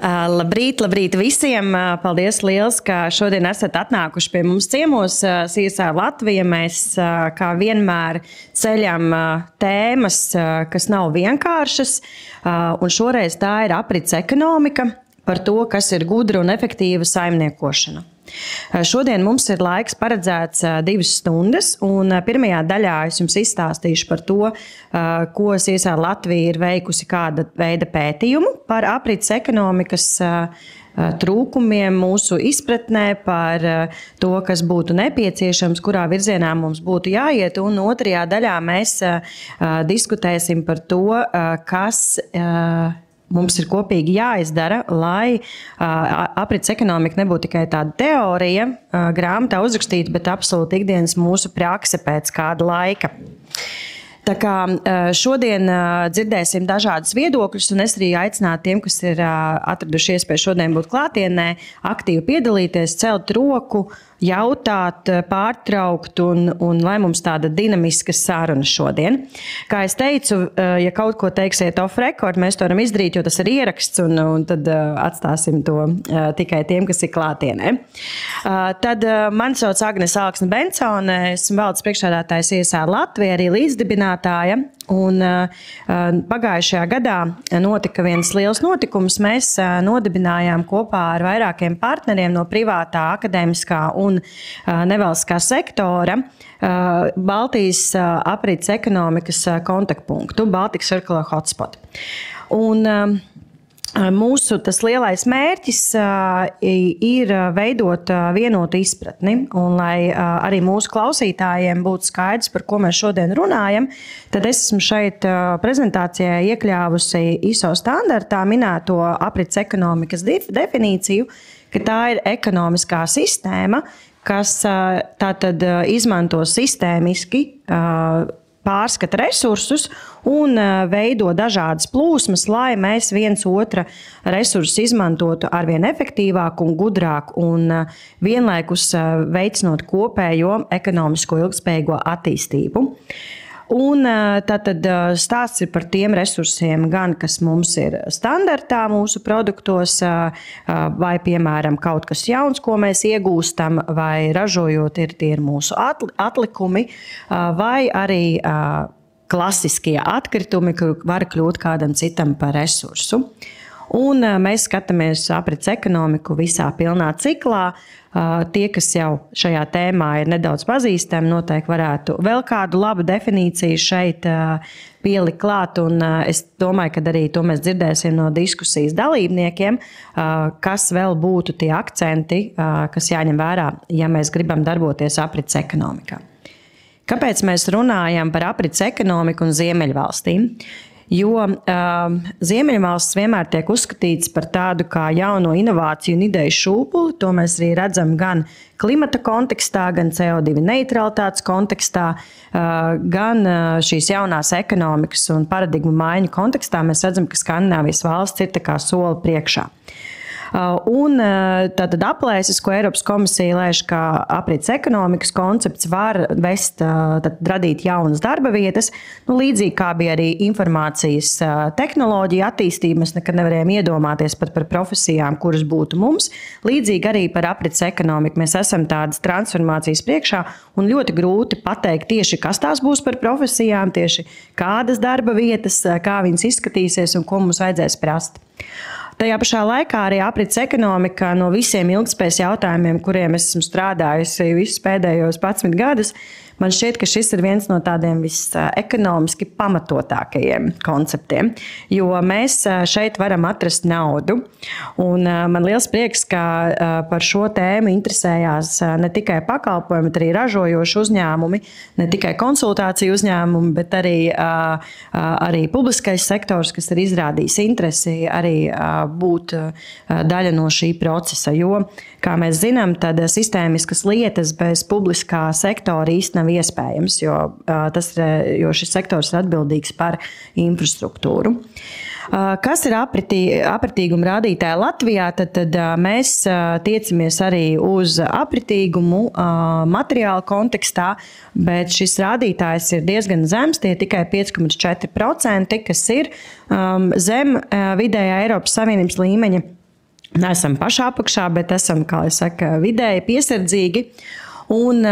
Labrīt visiem! Paldies liels, ka šodien esat atnākuši pie mums ciemos CSR Latvija. Mēs kā vienmēr ceļam tēmas, kas nav vienkāršas, un šoreiz tā ir aprits ekonomika par to, kas ir gudra un efektīva saimniekošana. Šodien mums ir laiks paredzēts 2 stundas, un pirmajā daļā es jums izstāstīšu par to, ko CSR Latvija ir veikusi kāda veida pētījumu par aprits ekonomikas trūkumiem mūsu izpratnē, par to, kas būtu nepieciešams, kurā virzienā mums būtu jāiet, un otrajā daļā mēs diskutēsim par to, kas mums ir kopīgi jāizdara, lai aprits ekonomika nebūtu tikai tāda teorija, grāmatā uzrakstīta, bet absolūti ikdienas mūsu prakse pēc kāda laika. Tā kā šodien dzirdēsim dažādas viedokļus, un es arī aicinātu tiem, kas ir atraduši iespēju šodien būt klātienē, aktīvi piedalīties, celt roku, jautāt, pārtraukt, un lai mums tāda dinamiska saruna šodien. Kā es teicu, ja kaut ko teiksiet off record, mēs to varam izdarīt, jo tas ir ieraksts, un tad atstāsim to tikai tiem, kas ir klātienē. Tad mani sauc Agnes Alksne Bensone, esmu valdes priekšsēdētājs CSR Latvija, arī līdzdibinātāja. Un pagājušajā gadā notika viens liels notikums. Mēs nodibinājām kopā ar vairākiem partneriem no privātā, akadēmiskā un nevalstiskā sektora Baltijas aprits ekonomikas kontaktpunktu, Baltic Circular Hotspot. Un mūsu tas lielais mērķis ir veidot vienotu izpratni, un lai arī mūsu klausītājiem būtu skaidrs, par ko mēs šodien runājam, tad es esmu šeit prezentācijā iekļāvusi ISO standartā minēto aprits ekonomikas definīciju, ka tā ir ekonomiskā sistēma, kas tātad izmanto sistēmiski pārskata resursus un veido dažādas plūsmas, lai mēs viens otra resursus izmantotu arvien efektīvāk un gudrāk un vienlaikus veicinot kopējo ekonomisko ilgspējīgo attīstību. Un tātad stāsts ir par tiem resursiem gan, kas mums ir standartā mūsu produktos, vai, piemēram, kaut kas jauns, ko mēs iegūstam, vai ražojot ir mūsu atlikumi, vai arī klasiskie atkritumi, kur var kļūt kādam citam par resursu. Un mēs skatāmies aprits ekonomiku visā pilnā ciklā. Tie, kas jau šajā tēmā ir nedaudz pazīstami, noteikti varētu vēl kādu labu definīciju šeit pielikt klāt. Un es domāju, ka arī to mēs dzirdēsim no diskusijas dalībniekiem, kas vēl būtu tie akcenti, kas jāņem vērā, ja mēs gribam darboties aprits ekonomikā. Kāpēc mēs runājam par aprits ekonomiku un Ziemeļvalstīm? Jo Ziemeļvalsts vienmēr tiek uzskatīts par tādu kā jauno inovāciju un ideju šūpuli. To mēs arī redzam gan klimata kontekstā, gan CO2 neutralitātes kontekstā, gan šīs jaunās ekonomikas un paradigmu maiņu kontekstā. Mēs redzam, ka Skandināvijas valsts ir tā kā soli priekšā. Un tātad aplēses, ko Eiropas komisija lēš, ka aprits ekonomikas koncepts var vest, radīt jaunas darba vietas, līdzīgi kā bija arī informācijas tehnoloģija attīstība, mēs nekad nevarējām iedomāties pat par profesijām, kuras būtu mums. Līdzīgi arī par aprits ekonomiku. Mēs esam tādas transformācijas priekšā un ļoti grūti pateikt tieši, kas tās būs par profesijām, tieši kādas darba vietas, kā viņas izskatīsies un ko mums vajadzēs prast. Tajā pašā laikā arī aprits ekonomika no visiem ilgtspējas jautājumiem, kuriem es esmu strādājusi visus pēdējos 11 gadus, man šķiet, ka šis ir viens no tādiem visekonomiski pamatotākajiem konceptiem, jo mēs šeit varam atrast naudu. Un man liels prieks, ka par šo tēmu interesējās ne tikai pakalpojumi, bet arī ražojoši uzņēmumi, ne tikai konsultāciju uzņēmumi, bet arī publiskais sektors, kas ir izrādījis interesi arī būt daļa no šī procesa, jo, kā mēs zinām, tad sistēmiskas lietas bez publiskā sektora īsti nav iespējams, jo šis sektors ir atbildīgs par infrastruktūru. Kas ir apritīguma rādītāji Latvijā? Tad mēs tiecamies arī uz apritīgumu materiālu kontekstā, bet šis rādītājs ir diezgan zems, tie tikai 5,4%, kas ir zem vidējā Eiropas Savienības līmeņa. neesam pašā apakšā, bet esam, kā es saku, vidēji piesardzīgi. Un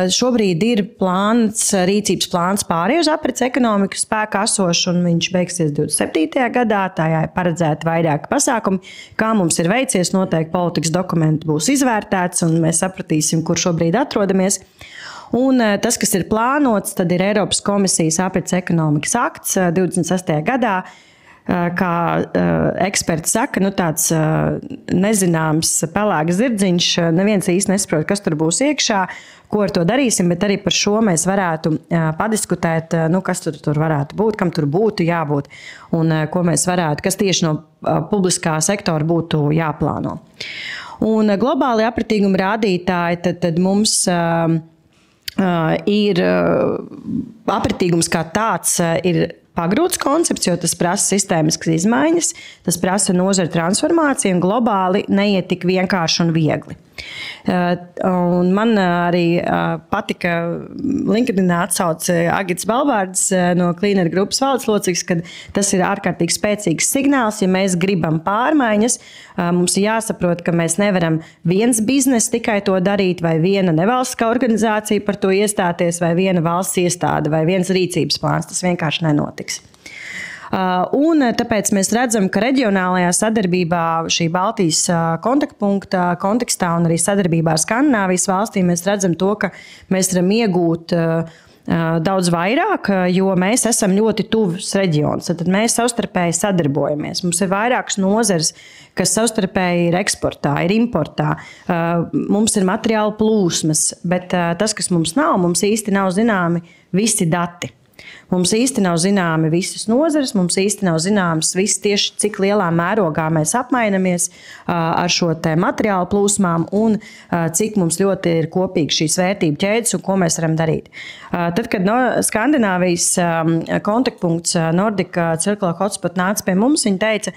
šobrīd ir rīcības plāns pārēj uz aprits ekonomiku spēkā esošu, un viņš beigsies 27. gadā. Tajā ir paredzēti vairāki pasākumi. Kā mums ir veicies, noteikti politikas dokumenti būs izvērtēts, un mēs sapratīsim, kur šobrīd atrodamies. Un tas, kas ir plānots, tad ir Eiropas komisijas aprits ekonomikas akts 26. gadā. Kā eksperti saka, tāds nezināms pelēks zirdziņš, neviens īsti nesaprot, kas tur būs iekšā, ko ar to darīsim, bet arī par šo mēs varētu padiskutēt, kas tur varētu būt, kam tur būtu jābūt un ko mēs varētu, kas tieši no publiskā sektora būtu jāplāno. Un globāli apratīguma rādītāji, tad mums ir apratīgums kā tāds ir pagrūts koncepts, jo tas prasa sistēmiskas izmaiņas, tas prasa nozara transformāciju un globāli neiet tik vienkārši un viegli. Un man arī patika LinkedInā atsauc Agits Balvārds no Cleaner grupas valdes loceklis, ka tas ir ārkārtīgi spēcīgs signāls, ja mēs gribam pārmaiņas. Mums ir jāsaprot, ka mēs nevaram viens biznes tikai to darīt, vai viena nevalstiskā organizācija par to iestāties, vai viena valsts iestāde, vai viens rīcības plāns. Tas vienkārši nenotiks. Un tāpēc mēs redzam, ka reģionālajā sadarbībā šī Baltijas kontaktpunkta kontekstā un arī sadarbībā ar Skandināvijas valstīm mēs redzam to, ka mēs varam iegūt daudz vairāk, jo mēs esam ļoti tuvs reģions. Tad mēs savstarpēji sadarbojamies. Mums ir vairākas nozares, kas savstarpēji ir eksportā, ir importā. Mums ir materiāla plūsmas, bet tas, kas mums īsti nav zināmi visi dati. Mums īsti nav zināmi visas nozares, mums īsti nav zināms viss tieši cik lielā mērogā mēs apmainamies ar šo te materiālu plūsmām un cik mums ļoti ir kopīgi šīs vērtību ķēdes un ko mēs varam darīt. Tad, kad Skandināvijas kontaktpunkts Nordic Circular Hotspot nāca pie mums, viņi teica,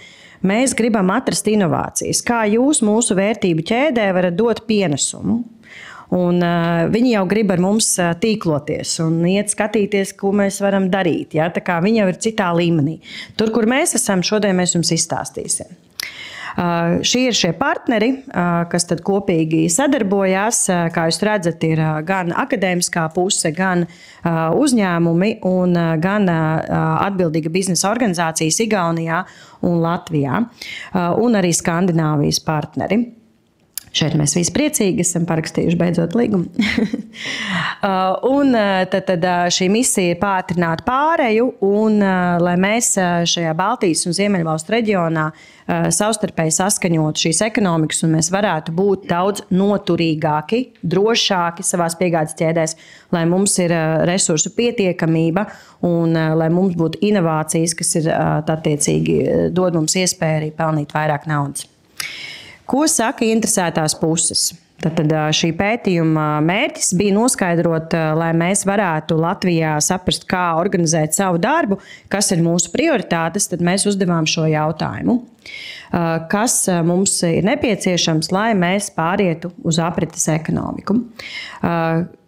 mēs gribam atrast inovācijas, kā jūs mūsu vērtību ķēdē varat dot pienesumu. Un viņi jau grib ar mums tīkloties un iet skatīties, ko mēs varam darīt. Ja? Tā kā viņi jau ir citā līmenī. Tur, kur mēs esam, šodien mēs jums izstāstīsim. Šie ir šie partneri, kas tad kopīgi sadarbojās. Kā jūs redzat, ir gan akadēmiskā puse, gan uzņēmumi un gan atbildīga biznesa organizācijas Igaunijā un Latvijā un arī Skandināvijas partneri. Šeit mēs visi priecīgi esam parakstījuši beidzot līgumu. Un tad šī misija ir pātrināt pāreju un lai mēs šajā Baltijas un Ziemeļvalstu reģionā savstarpēji saskaņot šīs ekonomikas un mēs varētu būt daudz noturīgāki, drošāki savās piegādes ķēdēs, lai mums ir resursu pietiekamība un lai mums būtu inovācijas, kas ir attiecīgi dod mums iespēju arī pelnīt vairāk naudas. Ko saka interesētās puses? Tad šī pētījuma mērķis bija noskaidrot, lai mēs varētu Latvijā saprast, kā organizēt savu darbu, kas ir mūsu prioritātes, tad mēs uzdevām šo jautājumu. Kas mums ir nepieciešams, lai mēs pārietu uz aprites ekonomiku?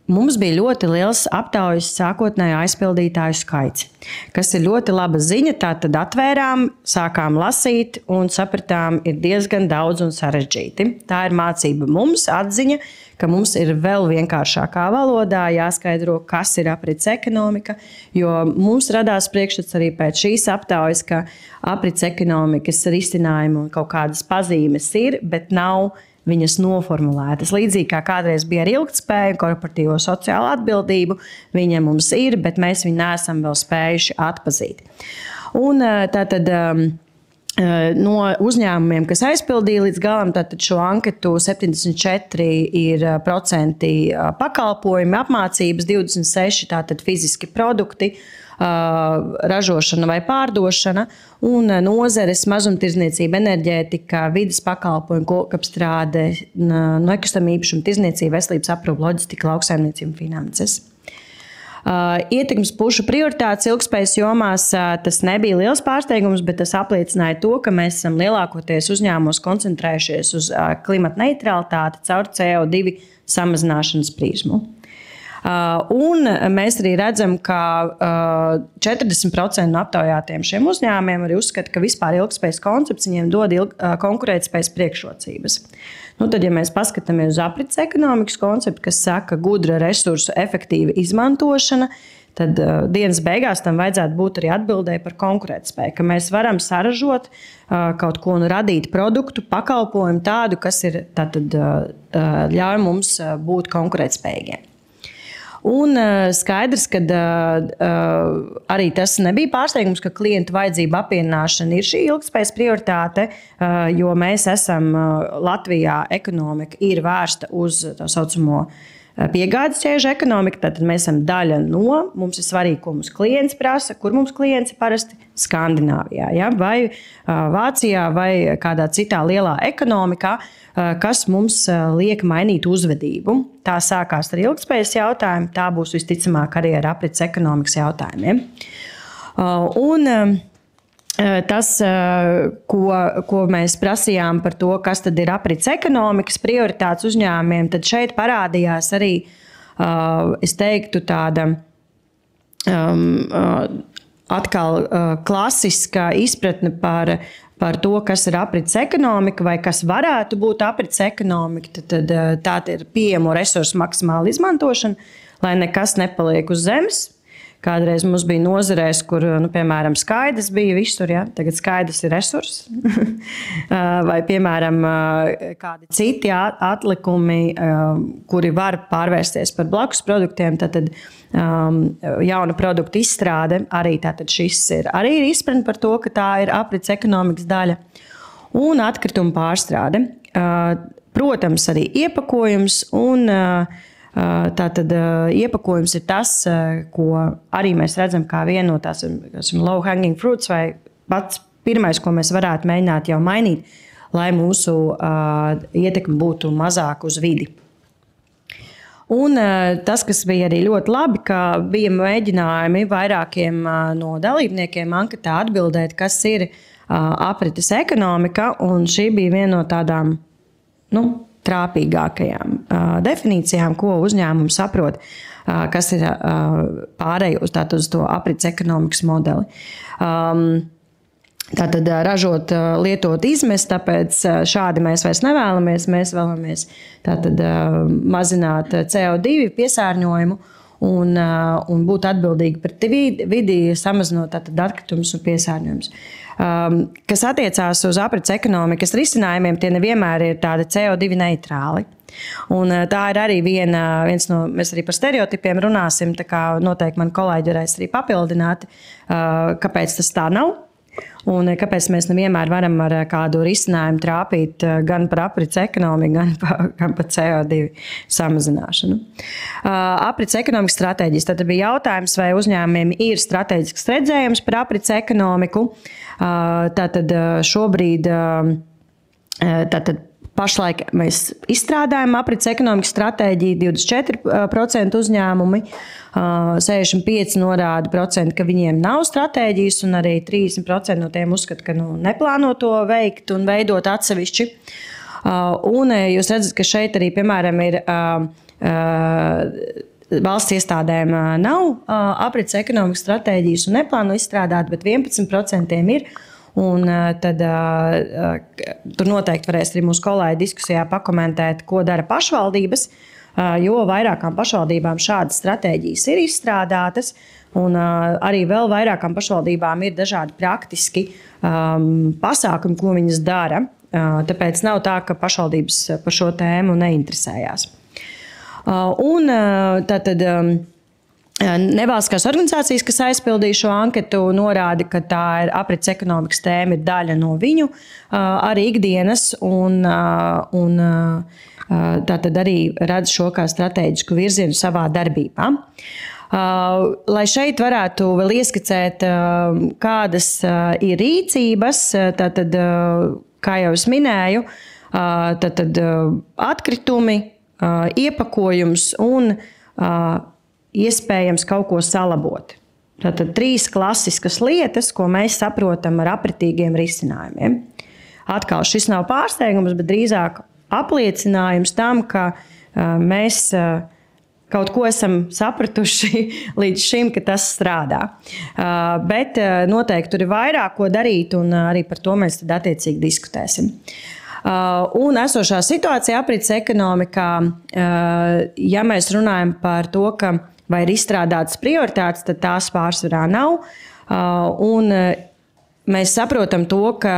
Mums bija ļoti liels aptaujas sākotnējo aizpildītāju skaits, kas ir ļoti laba ziņa. Tātad atvērām, sākām lasīt un sapratām, ir diezgan daudz un sarežģīti. Tā ir mācība mums, atziņa, ka mums ir vēl vienkāršākā valodā jāskaidro, kas ir aprits ekonomika, jo mums radās priekšstats arī pēc šīs aptaujas, ka aprits ekonomikas risinājumi un kaut kādas pazīmes ir, bet nav viņas noformulētas. Līdzīgi kā kādreiz bija ar ilgtspēju, korporatīvo sociālo atbildību, viņa mums ir, bet mēs viņu neesam vēl spējuši atpazīt. Un tātad no uzņēmumiem, kas aizpildīja līdz galam, tātad šo anketu 74% pakalpojumi, apmācības, 26% tātad fiziski produkti, ražošana vai pārdošana un nozares mazumtirdzniecība, enerģētika, vides pakalpojumi, kokapstrāde, nekustamā īpašuma tirdzniecība, veselības aprūpe, loģistika, lauksaimniecība, finanses. Ietekmes pušu prioritātes ilgspējas jomās tas nebija liels pārsteigums, bet tas apliecināja to, ka mēs esam lielākoties uzņēmumos koncentrējušies uz klimata neutralitāti caur CO2 samazināšanas prizmu. Un mēs arī redzam, ka 40% no aptaujātiem šiem uzņēmumiem arī uzskata, ka vispār ilgtspējas koncepts viņiem dod konkurētspējas priekšrocības. Nu, tad, ja mēs paskatāmies uz aprits ekonomikas konceptu, kas saka gudra resursu efektīva izmantošana, tad dienas beigās tam vajadzētu būt arī atbildēji par konkurētspēju, ka mēs varam saražot kaut ko un radīt produktu, pakalpojumu tādu, kas ir, tātad, ļauj mums būt konkurētspējīgiem. Un skaidrs, ka arī tas nebija pārsteigums, ka klientu vajadzību apvienāšana ir šī ilgtspējas prioritāte, jo mēs esam Latvijā ekonomika ir vērsta uz tā saucamo piegādes ķēžu ekonomika, tad mēs esam daļa no, mums ir svarīgi, ko mums klients prasa, kur mums klients ir parasti Skandināvijā, ja? Vai Vācijā, vai kādā citā lielā ekonomikā, kas mums liek mainīt uzvedību. Tā sākās ar ilgtspējas jautājumu, tā būs visticamāk arī ar aprits ekonomikas jautājumiem. Un tas, ko mēs prasījām par to, kas tad ir aprits ekonomikas prioritātes uzņēmumiem, tad šeit parādījās arī, es teiktu, tāda atkal klasiska izpratne par to, kas ir aprits ekonomika vai kas varētu būt aprits ekonomika. Tad tā ir pieejamo resursu maksimāla izmantošana, lai nekas nepaliek uz zemes. Kādreiz mums bija nozarēs, kur, piemēram, skaidrs bija visur, ja? Tagad skaidrs ir resurs. Vai, piemēram, kādi citi atlikumi, kuri var pārvērsties par blakus produktiem, tad jauna produkta izstrāde, arī tātad šis ir izpratne par to, ka tā ir aprits ekonomikas daļa. Un atkrituma pārstrāde. Protams, arī iepakojums un tātad iepakojums ir tas, ko arī mēs redzam kā vienu no tās low hanging fruits vai pats pirmais, ko mēs varētu mēģināt jau mainīt, lai mūsu ietekme būtu mazāk uz vidi. Un tas, kas bija arī ļoti labi, ka bija mēģinājumi vairākiem no dalībniekiem anketā atbildēt, kas ir aprites ekonomika, un šī bija viena no tādām, trāpīgākajām definīcijām, ko uzņēmums saprot, kas ir pārēj uz to aprits ekonomikas modeli. Tātad ražot, lietot, izmest, tāpēc šādi mēs vairs nevēlamies. Mēs vēlamies tātad mazināt CO2 piesārņojumu un būt atbildīgi par vidi, samazinot tātad atkritumus un piesārņojumus. Kas attiecās uz aprits ekonomikas risinājumiem, tie nevienmēr ir tādi CO2 neitrāli. Un tā ir arī viens no, mēs arī par stereotipiem runāsim, tā kā noteikti man kolēģi varēs arī papildināt, kāpēc tas tā nav. Un kāpēc mēs nevienmēr varam ar kādu risinājumu trāpīt gan par aprits ekonomiku, gan par CO2 samazināšanu. Aprits ekonomikas stratēģijas. Tad bija jautājums, vai uzņēmumiem ir strateģisks redzējums par aprits ekonomiku. Tātad šobrīd pašlaik mēs izstrādājam aprits ekonomikas stratēģiju, 24% uzņēmumi, 65% norāda, ka viņiem nav stratēģijas, un arī 30% no tiem uzskata, ka neplāno to veikt un veidot atsevišķi. Un jūs redzat, ka šeit arī, piemēram, ir valsts iestādēm nav aprits ekonomikas stratēģijas un neplāno izstrādāt, bet 11% ir. Un tad tur noteikti varēs arī mūsu kolēģi diskusijā pakomentēt, ko dara pašvaldības, jo vairākām pašvaldībām šādas stratēģijas ir izstrādātas, un arī vēl vairākām pašvaldībām ir dažādi praktiski pasākumi, ko viņas dara. Tāpēc nav tā, ka pašvaldības par šo tēmu neinteresējās. Un tātad nevalstiskās organizācijas, kas aizpildīja šo anketu, norāda, ka tā ir aprits ekonomikas tēma, ir daļa no viņu arī ikdienas, un tātad arī redz šo kā strateģisku virzienu savā darbībā. Lai šeit varētu vēl ieskicēt, kādas ir rīcības, tātad, kā jau es minēju, tātad atkritumi, iepakojums un iespējams kaut ko salabot. Tātad 3 klasiskas lietas, ko mēs saprotam ar apritīgiem risinājumiem. Atkal šis nav pārsteigums, bet drīzāk apliecinājums tam, ka mēs kaut ko esam sapratuši līdz šim, ka tas strādā. Bet noteikti tur ir vairāk ko darīt, un arī par to mēs tad attiecīgi diskutēsim. Un esošā situācija aprits ekonomikā, ja mēs runājam par to, ka vai ir izstrādātas prioritātes, tad tās pārsvarā nav. Un mēs saprotam to, ka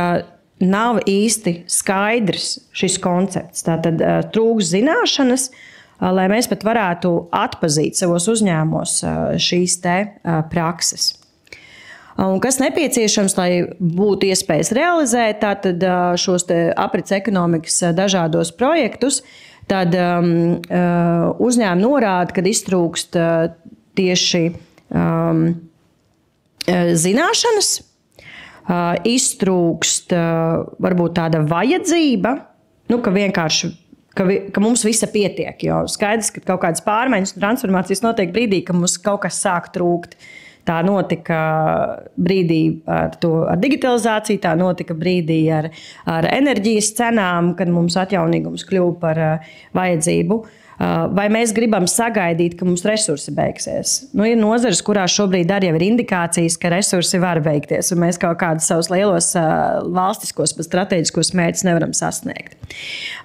nav īsti skaidrs šis koncepts. Tātad trūks zināšanas, lai mēs pat varētu atpazīt savos uzņēmumos šīs te prakses. Un kas nepieciešams, lai būtu iespējas realizēt tātad šos te aprits ekonomikas dažādos projektus, tad uzņēmumi norāda, kad iztrūkst tieši zināšanas, iztrūkst varbūt tāda vajadzība, ka vienkārši ka mums visa pietiek, jo skaidrs, ka kaut kādas pārmaiņas un transformācijas notiek brīdī, ka mums kaut kas sāk trūkt. Tā notika brīdī ar digitalizāciju, tā notika brīdī ar enerģijas cenām, kad mums atjaunīgums kļuva par vajadzību. Vai mēs gribam sagaidīt, ka mums resursi beigsies? Ir nozares, kurās šobrīd arī ir indikācijas, ka resursi var beigties, un mēs kaut kādus savus lielos valstiskos, pat strateģiskos mērķus nevaram sasniegt.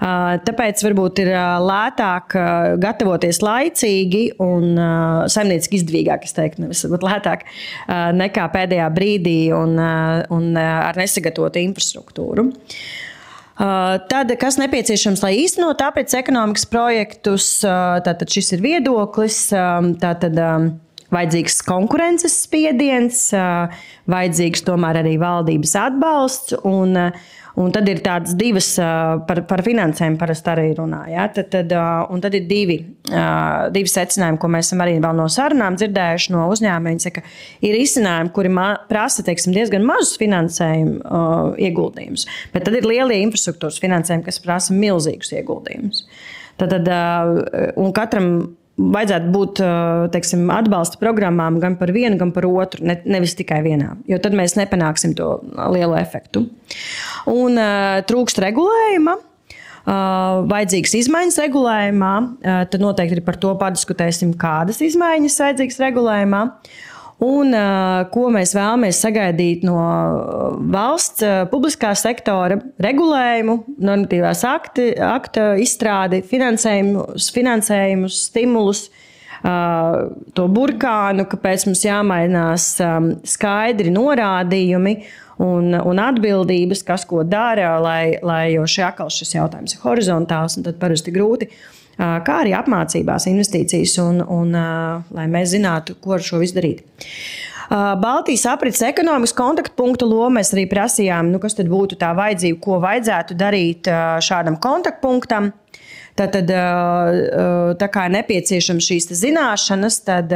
Tāpēc varbūt ir lētāk gatavoties laicīgi un saimnieciski izdevīgāk, es teiktu, nevis varbūt lētāk nekā pēdējā brīdī un ar nesagatavotu infrastruktūru. Tad, kas nepieciešams, lai īstenot aprits ekonomikas projektus, tātad šis ir viedoklis, tātad vajadzīgs konkurences spiediens, vajadzīgs tomēr arī valdības atbalsts, un tad ir tādas divas par finansēm parasti arī runā. Ja? Un tad ir divi secinājumi, ko mēs esam arī vēl no sarunām dzirdējuši no uzņēmējiem, ka ir izcinājumi, kuri prasa, diezgan mazus finansējumu ieguldījumus, bet tad ir lielie infrastruktūras finansējumi, kas prasa milzīgus ieguldījumus. Un katram vajadzētu būt atbalsta programmām gan par vienu, gan par otru, nevis tikai vienā, jo tad mēs nepanāksim to lielo efektu. Un trūkst regulējuma, vajadzīgas izmaiņas regulējumā, tad noteikti par to padiskutēsim, kādas izmaiņas vajadzīgas regulējumā. Un ko mēs vēlamies sagaidīt no valsts publiskā sektora regulējumu, normatīvās akta izstrādi, finansējumus, stimulus, to burkānu, kāpēc mums jāmainās skaidri norādījumi un atbildības, kas ko dara, lai jo šis jautājums ir horizontāls un tad parasti grūti. Kā arī apmācībās investīcijas un lai mēs zinātu, ko ar šo visu darīt. Baltijas aprits ekonomikas kontaktpunktu lomu mēs arī prasījām, kas tad būtu tā vajadzība, ko vajadzētu darīt šādam kontaktpunktam. Tad, tā kā ir nepieciešams šīs zināšanas, tad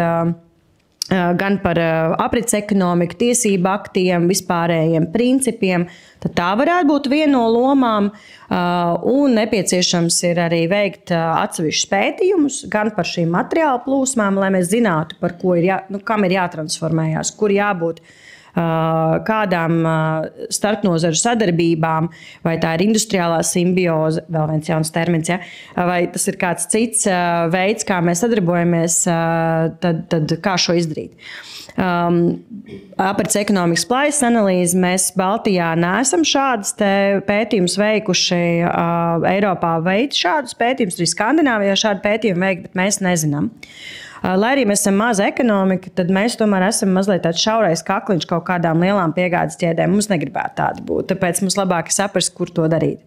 gan par aprits ekonomiku, tiesību aktiem, vispārējiem principiem, tad tā varētu būt viena no lomām. Un nepieciešams ir arī veikt atsevišķus pētījumus gan par šīm materiālu plūsmām, lai mēs zinātu, par ko kam ir jātransformējās, kur jābūt kādām starpnozaru sadarbībām, vai tā ir industriālā simbioze, vēl viens jauns termins, ja? Vai tas ir kāds cits veids, kā mēs sadarbojamies, tad kā šo izdarīt. Aprits ekonomikas plaisas analīze, mēs Baltijā neesam šādas pētījumus veikuši. Eiropā veic šādus pētījumus, arī Skandināvijā šādu pētījumu veikt, bet mēs nezinām. Lai arī mēs esam maza ekonomika, tad mēs tomēr esam mazliet tāds šaurais kakliņš kaut kādām lielām piegādes ķēdēm. Mums negribētu tāda būt, tāpēc mums labāk saprast, kur to darīt.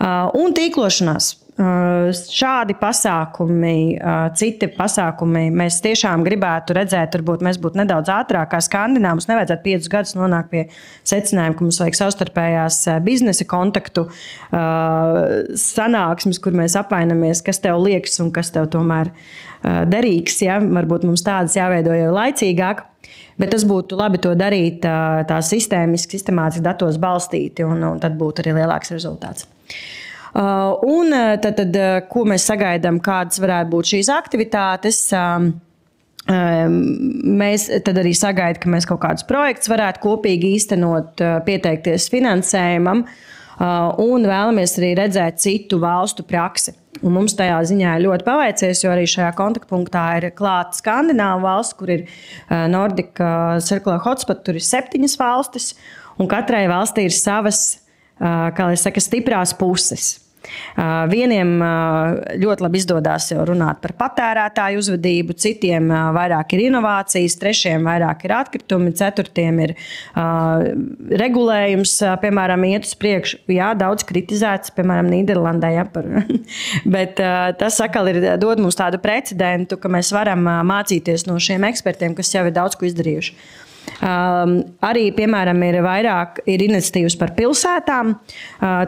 Un tīklošanās. Šādi pasākumi, citi pasākumi, mēs tiešām gribētu redzēt, varbūt mēs būtu nedaudz ātrāk kā Skandināvi. Mums nevajadzētu 5 gadus nonākt pie secinājuma, ka mums vajag savstarpējās biznesa kontaktu sanāksmes, kur mēs apvainamies, kas tev liekas un kas tev tomēr derīgs. Ja? Varbūt mums tādas jāveido jau laicīgāk. Bet tas būtu labi to darīt tā sistēmiski, sistemātiski datos balstīti, un tad būtu arī lielāks rezultāts. Un tad, ko mēs sagaidām, kādas varētu būt šīs aktivitātes, mēs tad arī sagaidām, ka mēs kaut kādus projektus varētu kopīgi īstenot, pieteikties finansējumam. un vēlamies arī redzēt citu valstu praksi. Un mums tajā ziņā ir ļoti paveicies, jo arī šajā kontaktpunktā ir klāta Skandināvu valsts, kur ir Nordic Circular Hotspot, tur ir 7 valstis, un katrai valstī ir savas, kā lai saka, stiprās puses. Vieniem ļoti labi izdodas runāt par patērētāju uzvedību, citiem vairāk ir inovācijas, trešiem vairāk ir atkritumi, ceturtiem ir regulējums, piemēram, iet uz priekšu. Jā, daudz kritizēts, piemēram, Nīderlandē, bet tas atkal dod mums tādu precedentu, ka mēs varam mācīties no šiem ekspertiem, kas jau ir daudz ko izdarījuši. Arī, piemēram, ir iniciatīvas par pilsētām.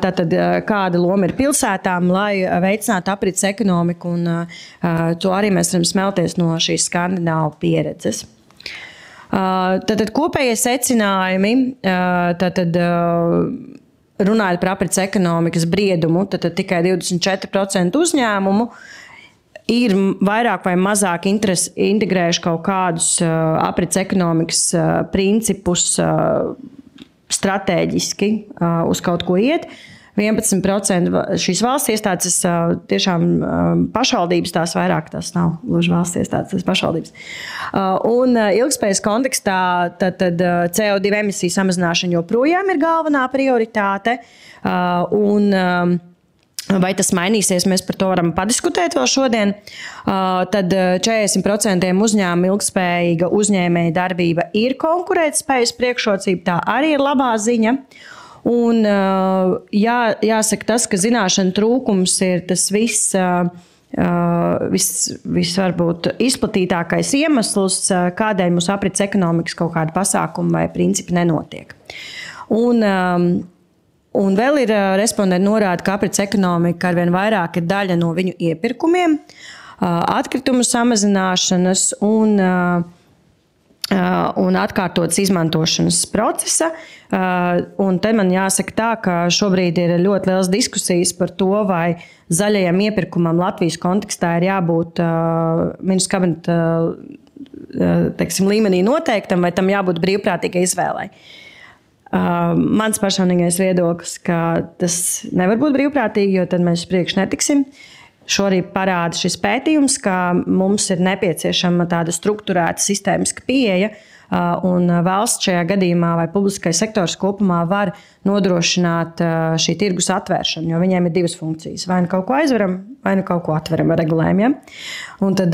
Tātad, kāda loma ir pilsētām, lai veicinātu aprits ekonomiku, un to arī mēs varam smelties no šīs Skandināvu pieredzes. Tātad, kopējie secinājumi, runājot par aprits ekonomikas briedumu, tad tikai 24% uzņēmumu ir vairāk vai mazāk integrējuši kaut kādus aprits ekonomikas principus stratēģiski uz kaut ko iet. 11% šīs valsts iestādes tiešām pašvaldības, tās vairāk, tās nav gluži valsts iestādes, tas pašvaldības. Un ilgspējas kontekstā tad CO2 emisiju samazināšana joprojām ir galvenā prioritāte. Vai tas mainīsies, mēs par to varam padiskutēt vēl šodien. Tad 40% uzņēmumu ilgspējīga uzņēmēja darbība ir konkurētspējas priekšrocība, tā arī ir labā ziņa. Un jāsaka tas, ka zināšana trūkums ir tas viss varbūt izplatītākais iemesls, kādēļ mūsu aprits ekonomikas kaut kāda pasākuma vai principi nenotiek. Un vēl ir respondenti norāda, ka aprits ekonomika arvien vairāk ir daļa no viņu iepirkumiem, atkritumu samazināšanas un atkārtotas izmantošanas procesa. Un te man jāsaka tā, ka šobrīd ir ļoti liels diskusijas par to, vai zaļajam iepirkumam Latvijas kontekstā ir jābūt ministru kabineta līmenī noteiktam, vai tam jābūt brīvprātīgai izvēlei. Mans personīgais viedoklis, ka tas nevar būt brīvprātīgi, jo tad mēs priekš netiksim. Šo arī parāda šis pētījums, ka mums ir nepieciešama tāda strukturēta sistēmiska pieeja, un valsts šajā gadījumā vai publiskais sektors kopumā var nodrošināt šī tirgus atvēršanu, jo viņiem ir 2 funkcijas. Vai nu kaut ko aizveram, vai nu kaut ko atveram ar regulējumiem. Un tad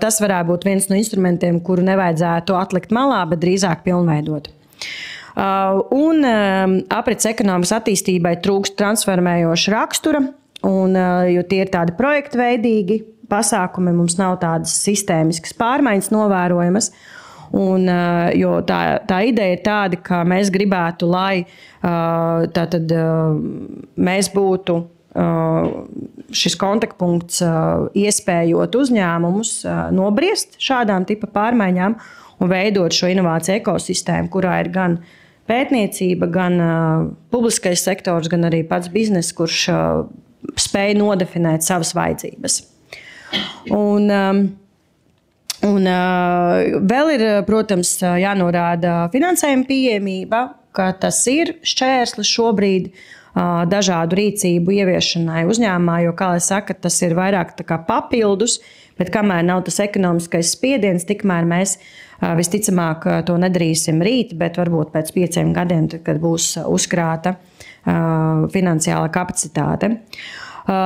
tas varētu būt viens no instrumentiem, kuru nevajadzētu atlikt malā, bet drīzāk pilnveidot. Un aprits ekonomikas attīstībai trūkst transformējoša rakstura, jo tie ir tādi projektveidīgi pasākumi, mums nav tādas sistēmiskas pārmaiņas novērojamas. Jo tā ideja ir tāda, ka mēs gribētu, lai mēs būtu šis kontaktpunkts iespējot uzņēmumus nobriest šādām tipa pārmaiņām un veidot šo inovāciju ekosistēmu, kurā ir gan pētniecība, gan publiskais sektors, gan arī pats bizness, kurš spēj nodefinēt savas vajadzības. Un vēl ir, protams, jānorāda finansējuma pieejamība, ka tas ir šķērslis šobrīd dažādu rīcību ieviešanai uzņēmumā, jo, kā lai saka, tas ir vairāk tā kā papildus, bet kamēr nav tas ekonomiskais spiediens, tikmēr mēs visticamāk to nedarīsim rīt, bet varbūt pēc 5 gadiem, kad būs uzkrāta finansiāla kapacitāte.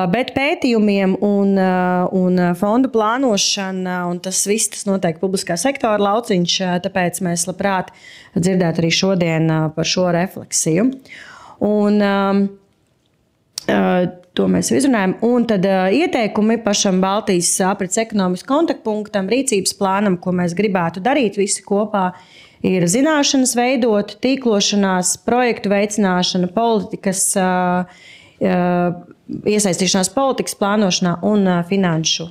Bet pētījumiem un fondu plānošana, un tas viss tas noteikti publiskā sektora lauciņš, tāpēc mēs labprāt dzirdētu arī šodien par šo refleksiju. Un to mēs izrunājam. Un tad ieteikumi pašam Baltijas aprits ekonomikas kontaktpunktam, rīcības plānam, ko mēs gribētu darīt visi kopā, ir zināšanas veidot, tīklošanās, projektu veicināšana, politikas, iesaistīšanās politikas plānošanā un finanšu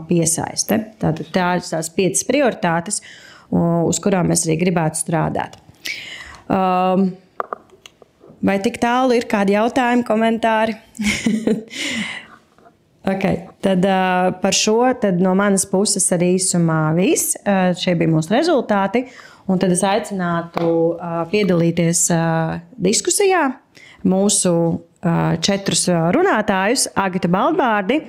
piesaiste. Tātad tā ir tās 5 prioritātes, uz kurām mēs arī gribētu strādāt. Vai tik tālu ir kādi jautājumi, komentāri? Okay, tad par šo tad no manas puses arī īsumā viss. Šie bija mūsu rezultāti. Un tad es aicinātu piedalīties diskusijā. mūsu 4 runātājus – Agita Baldbārdi,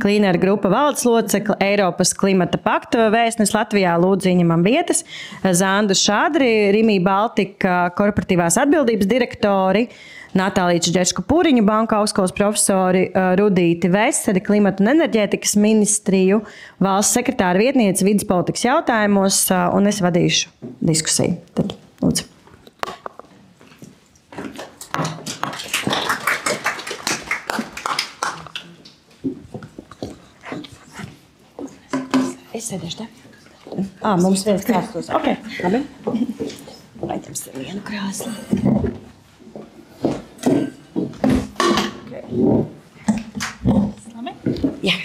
Cleaner grupa valdes locekle, Eiropas klimata pakta vēstnes Latvijā, lūdzu ieņemam vietas, Zandu Šādri, Rimī Baltika korporatīvās atbildības direktori, Natālija Čģečka-Puriņu, banka augstskolas profesori, Rudīti Veseri, klimata un enerģētikas ministriju, valsts sekretāra vietniece vidas politikas jautājumos, un es vadīšu diskusiju. Tad, lūdzu. Es sēdēšu te. Mums viens krāstos. Ok, labi. Vajadzams vienu krāsli. Labi? Jā.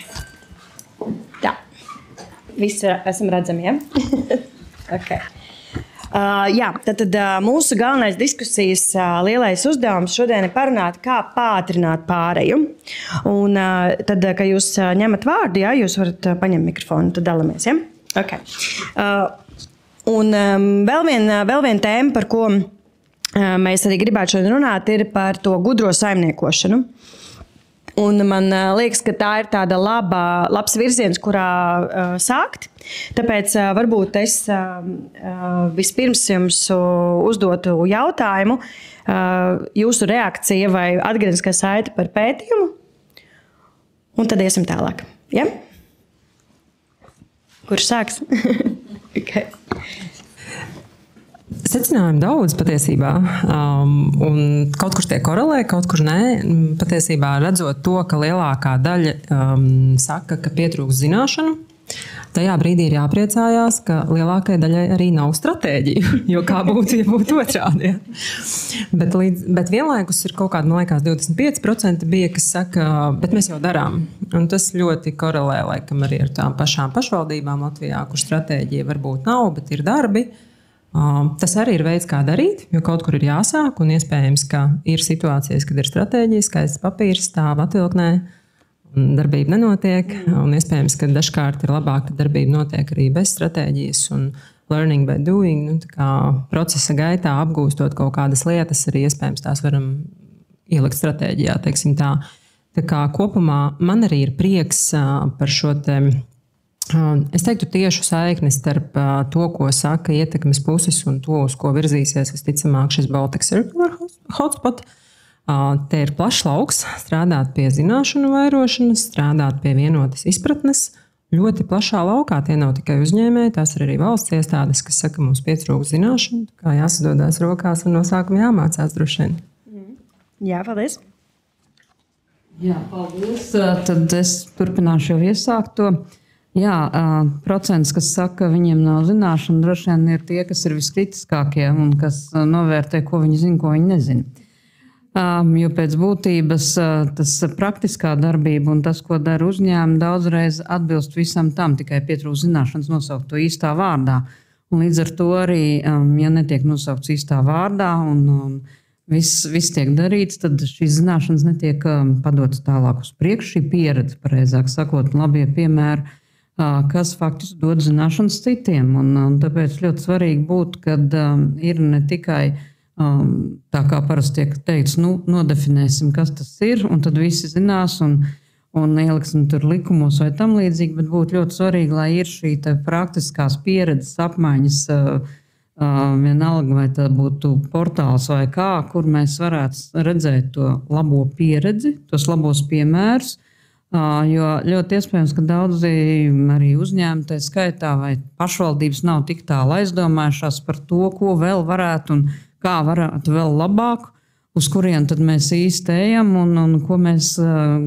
Tā. Visi esam redzami, ja? Ok. Jā, tad mūsu galvenais diskusijas lielais uzdevums šodien ir parunāt, kā pātrināt pāreju. Un tad, kad jūs ņemat vārdu, jā, jūs varat paņemt mikrofonu, tad dalamies, ja? Ok. Un vēl viena tēma, par ko mēs arī gribētu šodien runāt, ir par to gudro saimniekošanu. Un man liekas, ka tā ir tāda labs virziens, kurā sākt. Tāpēc varbūt es vispirms jums uzdotu jautājumu, jūsu reakcija vai atgriezniskā saite par pētījumu, un tad iesim tālāk. Ja? Kurš sāks? Okay. Secinājumi daudz patiesībā, un kaut kurš tie korelē, kaut kurš nē. Patiesībā redzot to, ka lielākā daļa saka, ka pietrūks zināšanu, tajā brīdī ir jāpriecājās, ka lielākajai daļai arī nav stratēģiju, jo kā būtu, ja būtu otrādi. Bet vienlaikus ir kaut kāda, man liekas, 25% bija, kas saka, bet mēs jau darām. Un tas ļoti korelē, laikam, arī ar tām pašām pašvaldībām Latvijā, kur stratēģija varbūt nav, bet ir darbi. Tas arī ir veids, kā darīt, jo kaut kur ir jāsāk, un iespējams, ka ir situācijas, kad ir stratēģija, skaists papīrs, stāv atvilknē, un darbība nenotiek, un iespējams, ka dažkārt ir labāk, ka darbība notiek arī bez stratēģijas, un learning by doing, tā kā procesa gaitā apgūstot kaut kādas lietas, arī iespējams tās varam ielikt stratēģijā, teiksim tā. Tā kā kopumā man arī ir prieks par šo te es teiktu tiešu saikni starp to, ko saka ietekmes puses un to, uz ko virzīsies visticamāk šis Baltic Circular Hotspot. Te ir plašs lauks, strādāt pie zināšanu vairošanas, strādāt pie vienotas izpratnes. Ļoti plašā laukā tie nav tikai uzņēmēji, tās ir arī valsts iestādes, kas saka, mums pietrūkst zināšanu, kā jāsadodās rokās un no sākuma jāmācās droši vien. Jā, paldies. Jā, paldies. Tad es turpināšu jau iesākt to. Jā, procents, kas saka, ka viņiem nav zināšana, droši vien ir tie, kas ir viskritiskākie un kas novērtē, ko viņi zina, ko viņi nezina. Jo pēc būtības tas praktiskā darbība un tas, ko dara uzņēmumi, daudzreiz atbilst visam tam, tikai pietrūkst zināšanas nosaukt to īstā vārdā. Un līdz ar to arī, ja netiek nosaukts īstā vārdā un viss tiek darīts, tad šīs zināšanas netiek padotas tālāk uz priekšu, šī pieredze, pareizāk sakot, labie piemēri, kas faktiski dod zināšanas citiem. Un tāpēc ļoti svarīgi būtu, kad ir ne tikai tā kā parasti tiek teikts, nodefinēsim, kas tas ir, un tad visi zinās un ieliksim tur likumos vai tam līdzīgi, bet būtu ļoti svarīgi, lai ir šī praktiskās pieredzes apmaiņas, vienalga vai tā būtu portāls vai kā, kur mēs varētu redzēt to labo pieredzi, tos labos piemērus. Jo ļoti iespējams, ka daudzi arī uzņēmumi tā skaitā vai pašvaldības nav tik tālu aizdomājušās par to, ko vēl varētu un kā varētu vēl labāk, uz kurien tad mēs īsti ejam un ko mēs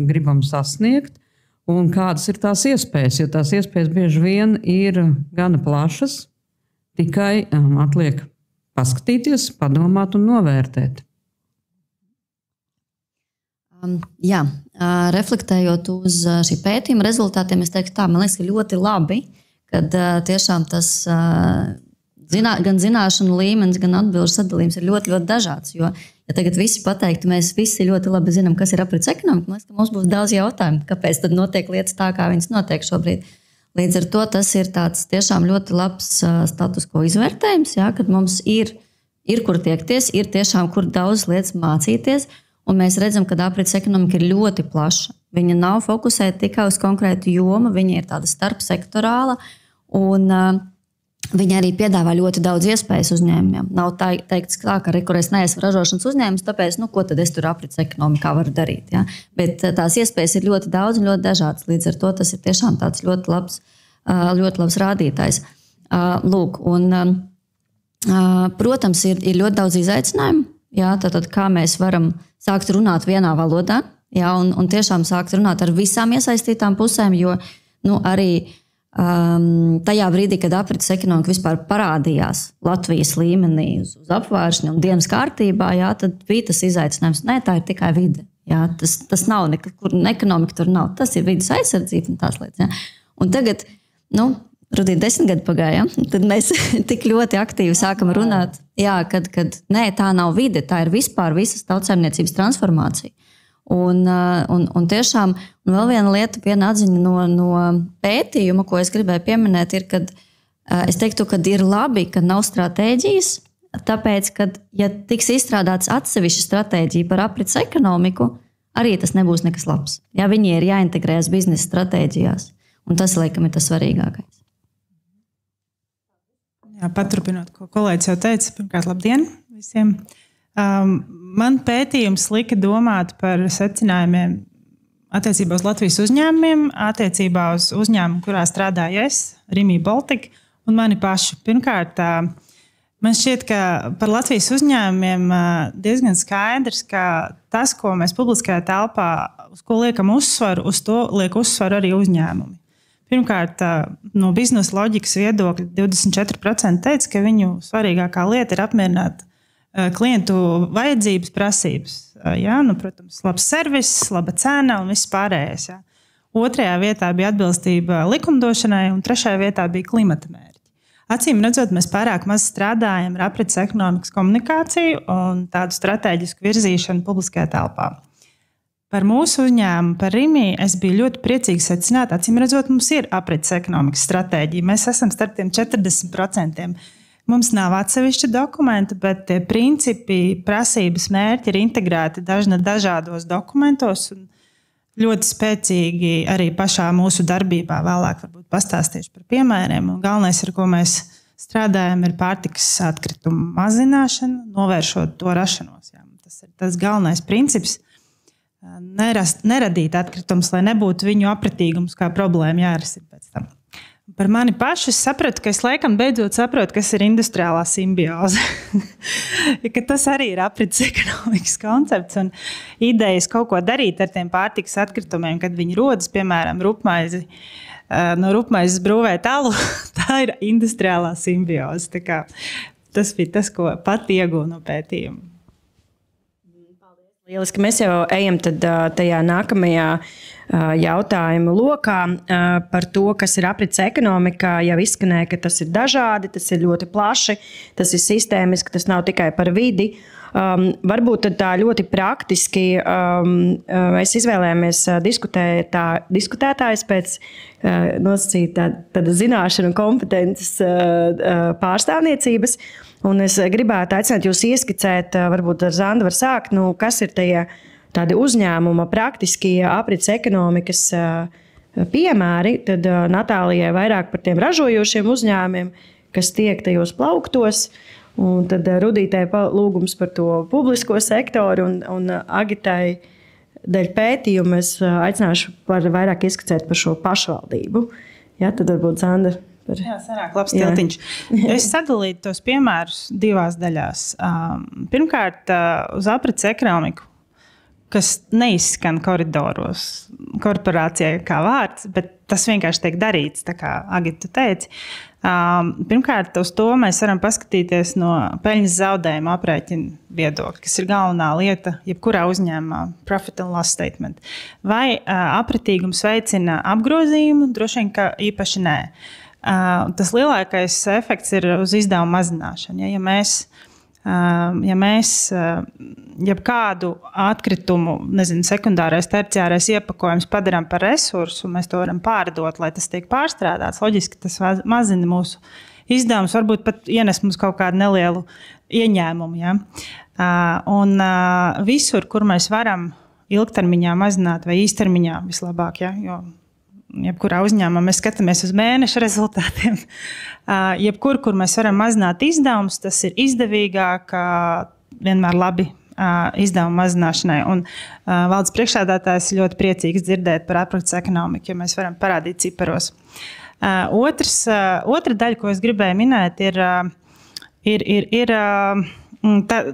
gribam sasniegt un kādas ir tās iespējas, jo tās iespējas bieži vien ir gana plašas, tikai atliek paskatīties, padomāt un novērtēt. Jā, reflektējot uz šī pētījuma rezultātiem, es teiktu tā, man liekas, ka ļoti labi, kad tiešām tas gan zināšanu līmenis, gan atbilžu sadalījums ir ļoti, ļoti dažāds. Jo, ja tagad visi pateiktu, mēs visi ļoti labi zinām, kas ir aprits ekonomika, man liekas, ka mums būs daudz jautājumu, kāpēc tad notiek lietas tā, kā viņas notiek šobrīd. Līdz ar to tas ir tāds tiešām ļoti labs status quo izvērtējums, jā, kad mums ir kur tiekties, ir tiešām kur daudz lietas mācīties. Un mēs redzam, ka aprits ekonomika ir ļoti plaša. Viņa nav fokusēta tikai uz konkrētu jomu, viņa ir tāda starpsektorāla, un viņa arī piedāvā ļoti daudz iespējas uzņēmumiem. Nav teikts, ka es neesmu ražošanas uzņēmums, tāpēc, ko tad es tur aprits ekonomikā varu darīt. Ja? Bet tās iespējas ir ļoti daudz un ļoti dažādas. Līdz ar to tas ir tiešām tāds ļoti labs rādītājs. Lūk, un, protams, ir ļoti daudz izaicinājumu. Ja? Tātad, kā mēs varam sākt runāt vienā valodā, ja? un tiešām sākt runāt ar visām iesaistītām pusēm, jo arī tajā brīdī, kad aprits ekonomika vispār parādījās Latvijas līmenī uz apvāršņa un dienas kārtībā, jā, tad bija tas izaicinājums. Nē, tā ir tikai vide. Jā, tas nav nekur, ekonomika tur nav. Tas ir vides aizsardzība un tās lietas. Jā. Un tagad, Rudī, 10 gadi pagāja, tad mēs tik ļoti aktīvi sākam runāt, jā, kad nē, tā nav vide, tā ir vispār visas tautsaimniecības transformācija. Un tiešām, un vēl viena lieta, viena atziņa no pētījuma, ko es gribēju pieminēt, ir, kad es teiktu, ka ir labi, ka nav stratēģijas, tāpēc, ka, ja tiks izstrādāts atsevišķa stratēģija par aprits ekonomiku, arī tas nebūs nekas labs. Ja viņi ir jāintegrējas biznesa stratēģijās, un tas, laikam, ir tas svarīgākais. Jā, paturpinot, ko kolēģis jau teica, pirmkārt, labdien visiem! Man pētījums lika domāt par secinājumiem attiecībā uz Latvijas uzņēmumiem, attiecībā uz uzņēmumu, kurā strādāju es, Rimi Baltika, un mani paši. Pirmkārt, man šķiet, ka par Latvijas uzņēmumiem diezgan skaidrs, ka tas, ko mēs publiskajā telpā, uz ko liekam uzsvaru, uz to liek uzsvaru arī uzņēmumi. Pirmkārt, no biznesa loģikas viedokļa 24% teica, ka viņu svarīgākā lieta ir apmierināt klientu vajadzības, prasības. Ja? Protams, labs servis, laba cena un viss pārējais. Ja? Otrajā vietā bija atbilstība likumdošanai un trešajā vietā bija klimata mērķi. Acīm redzot, mēs pārāk maz strādājam ar aprits ekonomikas komunikāciju un tādu stratēģisku virzīšanu publiskajā telpā. Par mūsu uzņēmumu, par Rimi, es biju ļoti priecīgi secināt, acīm redzot, mums ir aprits ekonomikas stratēģija. Mēs esam starp tiem 40%. Mums nav atsevišķa dokumenta, bet tie principi, prasības, mērķi ir integrēti dažādos dokumentos un ļoti spēcīgi arī pašā mūsu darbībā. Vēlāk varbūt pastāstīšu par piemēriem. Un galvenais, ar ko mēs strādājam, ir pārtikas atkritumu mazināšana, novēršot to rašanos. Jā. Tas ir tas galvenais princips. Neradīt atkritumus, lai nebūtu viņu apratīgums kā problēma jārisina pēc tam. Par mani pašu es sapratu, ka es laikam beidzot saprotu, kas ir industriālā simbioze. Ka tas arī ir aprits ekonomikas koncepts un idejas kaut ko darīt ar tiem pārtikas atkritumiem, kad viņi rodas, piemēram, no rupmaizes brūvēt alu. Tā ir industriālā simbioze. Tā kā tas bija tas, ko pat iegūnu no pētījuma. Lieliski, mēs jau ejam tajā nākamajā jautājumu lokā par to, kas ir aprits ekonomika. Jau izskanēja, ka tas ir dažādi, tas ir ļoti plaši, tas ir sistēmiski, tas nav tikai par vidi. Varbūt tā ļoti praktiski mēs izvēlējāmies diskutētājus pēc nosacīta tāda zināšanu un kompetences pārstāvniecības. Un es gribētu aicināt jūs ieskicēt, varbūt ar Zandu var sākt, kas ir tādi uzņēmuma praktiski aprits ekonomikas piemēri. Tad Natālijai vairāk par tiem ražojošiem uzņēmumiem, kas tiek tajos plauktos. Un tad Rudītei lūgums par to publisko sektoru un Agitai dēļ pētījumu es aicināšu vairāk ieskicēt par šo pašvaldību. Ja, tad varbūt Zanda. Jā, sanāk labs tiltiņš. Es sadalītu tos piemērus divās daļās. Pirmkārt, uz aprits ekonomiku, kas neizskan koridoros, korporācijai kā vārds, bet tas vienkārši tiek darīts, tā kā Agita teica. Pirmkārt, uz to mēs varam paskatīties no peļņas zaudējuma aprēķina viedokļa, kas ir galvenā lieta jebkurā uzņēmumā, profit and loss statement. Vai apratīgums veicina apgrozījumu? Droši vien, ka īpaši nē. Tas lielākais efekts ir uz izdevumu mazināšanu. Ja mēs jebkādu atkritumu, sekundārais, terciārais iepakojums padarām par resursu, mēs to varam pārdot, lai tas tiek pārstrādāts. Loģiski tas mazina mūsu izdevums varbūt pat ienes mums kaut kādu nelielu ieņēmumu. Ja? Un visur, kur mēs varam ilgtermiņā mazināt vai īstermiņā vislabāk, ja? Jo jebkurā uzņēmumā mēs skatāmies uz mēneša rezultātiem. Jebkur, kur mēs varam mazināt izdevumus, tas ir izdevīgāk, vienmēr labi izdevumu mazināšanai. Un valdes priekšsēdētājs ļoti priecīgs dzirdēt par aprits ekonomiku, jo mēs varam parādīt ciparos. Otra daļa, ko es gribēju minēt, ir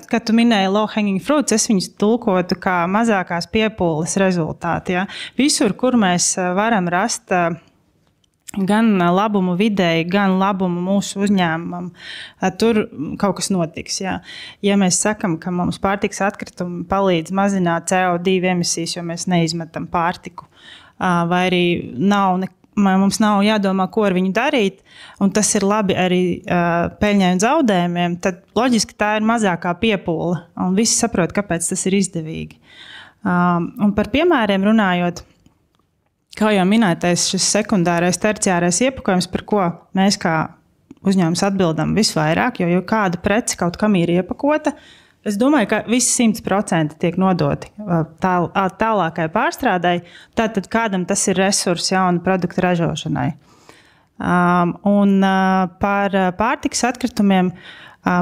kad tu minēji low hanging fruits, es viņus tulkotu kā mazākās piepūles rezultāti. Ja? Visur, kur mēs varam rast gan labumu vidēji, gan labumu mūsu uzņēmumam, tur kaut kas notiks. Ja, ja mēs sakam, ka mums pārtikas atkritumi palīdz mazināt CO2 emisijas, jo mēs neizmetam pārtiku, vai arī mums nav jādomā, ko ar viņu darīt, un tas ir labi arī peļņai un zaudējumiem, tad loģiski tā ir mazākā piepūle, un visi saprot, kāpēc tas ir izdevīgi. Un par piemēriem runājot, kā jau minētais, šis sekundārais, terciārais iepakojums, par ko mēs kā uzņēmums atbildam visvairāk, jo kāda prece kaut kam ir iepakota, es domāju, ka visi 100% tiek nodoti tālākai pārstrādai, tātad kādam tas ir resurs jaunu produktu ražošanai. Un par pārtikas atkritumiem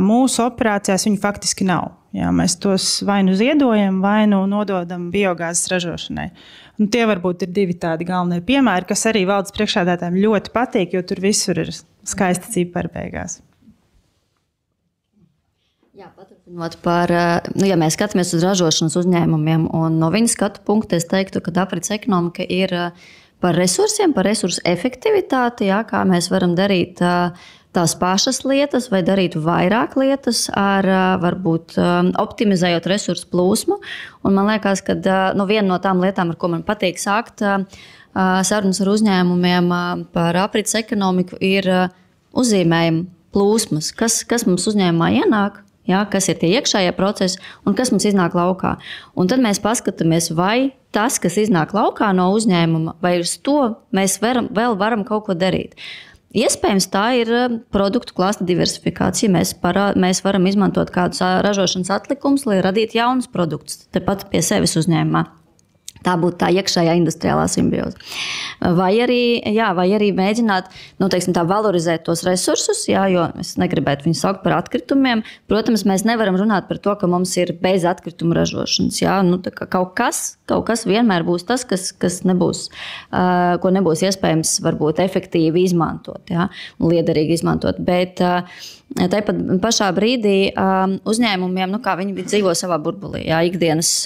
mūsu operācijās viņi faktiski nav. Jā, mēs tos vai nu ziedojam, vai nu nododam biogāzes ražošanai. Un tie varbūt ir divi tādi galvenie piemēri, kas arī valdes priekšsēdētājiem ļoti patīk, jo tur visur ir skaisti cipari beigās. Jā, paturpinot par, ja mēs skatāmies uz ražošanas uzņēmumiem, un no viņa skatu punkta es teiktu, ka aprits ekonomika ir par resursiem, par resursu efektivitāti, jā, kā mēs varam darīt tās pašas lietas vai darīt vairāk lietas ar varbūt optimizējot resursu plūsmu. Un man liekas, ka viena no tām lietām, ar ko man patīk sākt sarunas ar uzņēmumiem par aprits ekonomiku, ir uzzīmējuma plūsmas, kas mums uzņēmumā ienāk. Ja, kas ir tie iekšējie procesi un kas mums iznāk laukā. Un tad mēs paskatāmies, vai tas, kas iznāk laukā no uzņēmuma, vai uz to mēs vēl varam kaut ko darīt. Iespējams, tā ir produktu klāsta diversifikācija. Mēs varam izmantot kādus ražošanas atlikumus, lai radītu jaunus produktus tepat pie sevis uzņēmumā. Tā būtu tā iekšējā industriālā simbioze. Vai arī mēģināt valorizēt tos resursus, jā, jo es negribētu viņus saukt par atkritumiem. Protams, mēs nevaram runāt par to, ka mums ir bez atkritumu ražošanas. Jā, kaut kas vienmēr būs tas, kas nebūs, ko nebūs iespējams varbūt efektīvi izmantot, jā, un liederīgi izmantot. Bet tāpat pašā brīdī uzņēmumiem, viņi dzīvo savā burbulī, jā, ikdienas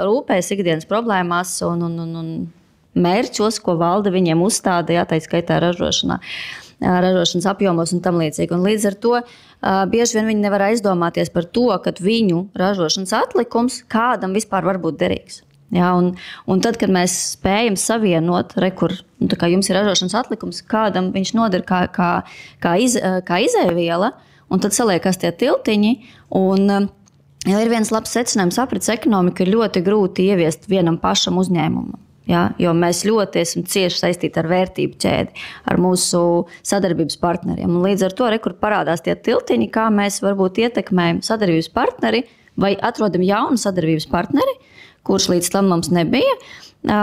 rūpēs, ikdienas problēmās un mērķos, ko valde viņiem uzstāda, jā, tā skaitā ražošanas apjomos un tam līdzīgi. Un līdz ar to bieži vien viņi nevar aizdomāties par to, ka viņu ražošanas atlikums kādam vispār var būt derīgs. Ja, un tad, kad mēs spējam savienot, kā jums ir ražošanas atlikums, kādam viņš noder kā izēviela, un tad saliekas tie tiltiņi. Un, ja ir viens labs secinājums, aprits ekonomika ir ļoti grūti ieviest vienam pašam uzņēmumam. Ja, jo mēs ļoti esam cieši saistīti ar vērtību ķēdi, ar mūsu sadarbības partneriem. Un līdz ar to kur parādās tie tiltiņi, kā mēs varbūt ietekmējam sadarbības partneri vai atrodam jaunu sadarbības partneri, kurš līdz tam mums nebija,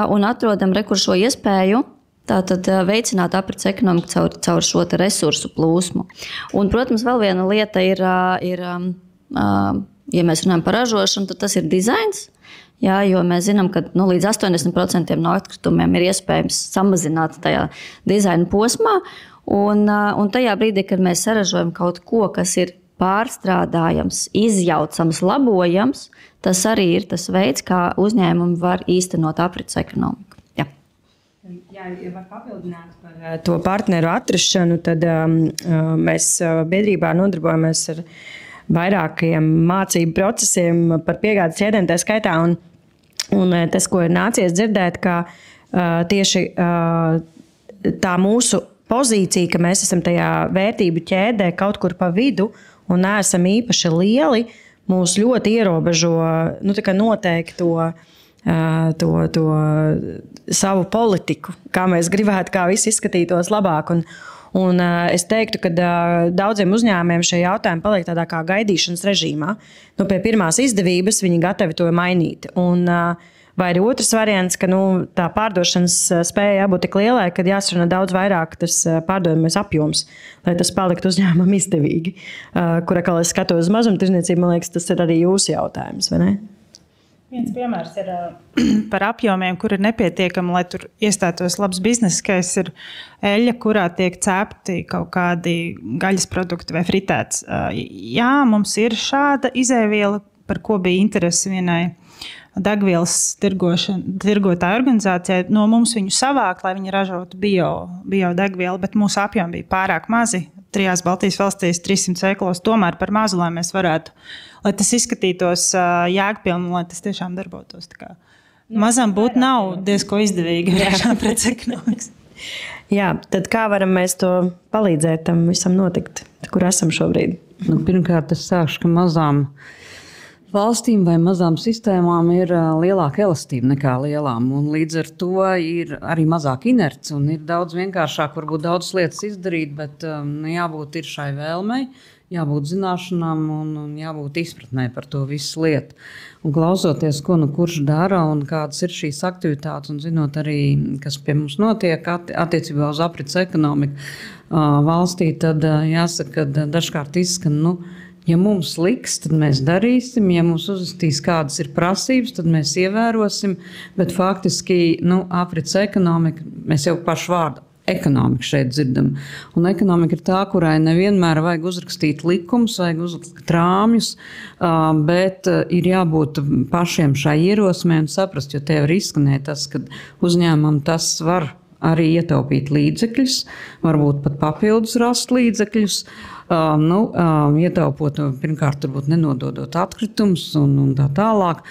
un atrodam šo iespēju tātad veicināt aprits ekonomiku caur šo resursu plūsmu. Un, protams, vēl viena lieta ir ja mēs runājam par ražošanu, tad tas ir dizains. Jā, jo mēs zinām, ka līdz 80% no atkritumiem ir iespējams samazināt tajā dizaina posmā. Un tajā brīdī, kad mēs saražojam kaut ko, kas ir pārstrādājams, izjaucams, labojams, tas arī ir tas veids, kā uzņēmumi var īstenot aprits ekonomiku. Jā, ja var papildināt par to partneru atrašanu, tad mēs biedrībā nodarbojamies ar vairākiem mācību procesiem par piegādes ķēdēm tā skaitā. Un tas, ko ir nācies dzirdēt, ka tieši tā mūsu pozīcija, ka mēs esam tajā vērtību ķēdē kaut kur pa vidu un neesam īpaši lieli, mūs ļoti ierobežo noteikto to savu politiku, kā mēs gribētu, kā viss izskatītos labāk. Un es teiktu, ka daudziem uzņēmumiem šie jautājumi paliek tādā kā gaidīšanas režīmā. Pie pirmās izdevības viņi gatavi to mainīt. Vai ir otrs variants, ka tā pārdošanas spēja jābūt tik lielai, kad jāsarunā daudz vairāk tas pārdodamais apjoms, lai tas paliktu uzņēmumam izdevīgi. Kur atkal es skatos uz mazumtirdzniecību, man liekas, tas ir arī jūsu jautājums, vai ne? Viens piemērs ir par apjomiem, kur ir nepietiekami, lai tur iestātos labs bizness, kas ir eļļa, kurā tiek cepti kaut kādi gaļas produkti vai fritēts. Jā, mums ir šāda izēviela, par ko bija interese vienai degvielas tirgotāju organizācijai. No mums viņu savākt, lai viņi ražotu bio degvielu, bet mūsu apjomi bija pārāk mazi. 3 Baltijas valstīs 300 veikalos tomēr par mazu, lai mēs varētu, lai tas izskatītos jēgpilni, lai tas tiešām darbotos. Mazam būt nav diezko izdevīgi pret ekonomikas. Jā, tad kā varam mēs to palīdzēt tam visam notikt, kur esam šobrīd? Pirmkārt, es sākšu, ka mazām valstīm vai mazām sistēmām ir lielāka elastība nekā lielām. Un līdz ar to ir arī mazāk inerts un ir daudz vienkāršāk, varbūt daudz lietas izdarīt, bet jābūt ir šai vēlmei, jābūt zināšanām un jābūt izpratnē par to visu lietu. Un klausoties, ko kurš dara un kādas ir šīs aktivitātes un zinot arī, kas pie mums notiek attiecībā uz aprits ekonomiku valstī, tad jāsaka, ka dažkārt izskan, ja mums liks, tad mēs darīsim, ja mums uzvestīs kādas ir prasības, tad mēs ievērosim, bet faktiski, aprits ekonomika, mēs jau pašu vārdu ekonomika šeit dzirdam. Un ekonomika ir tā, kurai nevienmēr vajag uzrakstīt likumus, vajag uzrakstīt rāmjus, bet ir jābūt pašiem šai ierosmē un saprast, jo tev ir izskanēja tas, ka uzņēmumam tas var arī ietaupīt līdzekļus, varbūt pat papildus rast līdzekļus, ietaupot, pirmkārt, varbūt nenododot atkritumus un tā tālāk.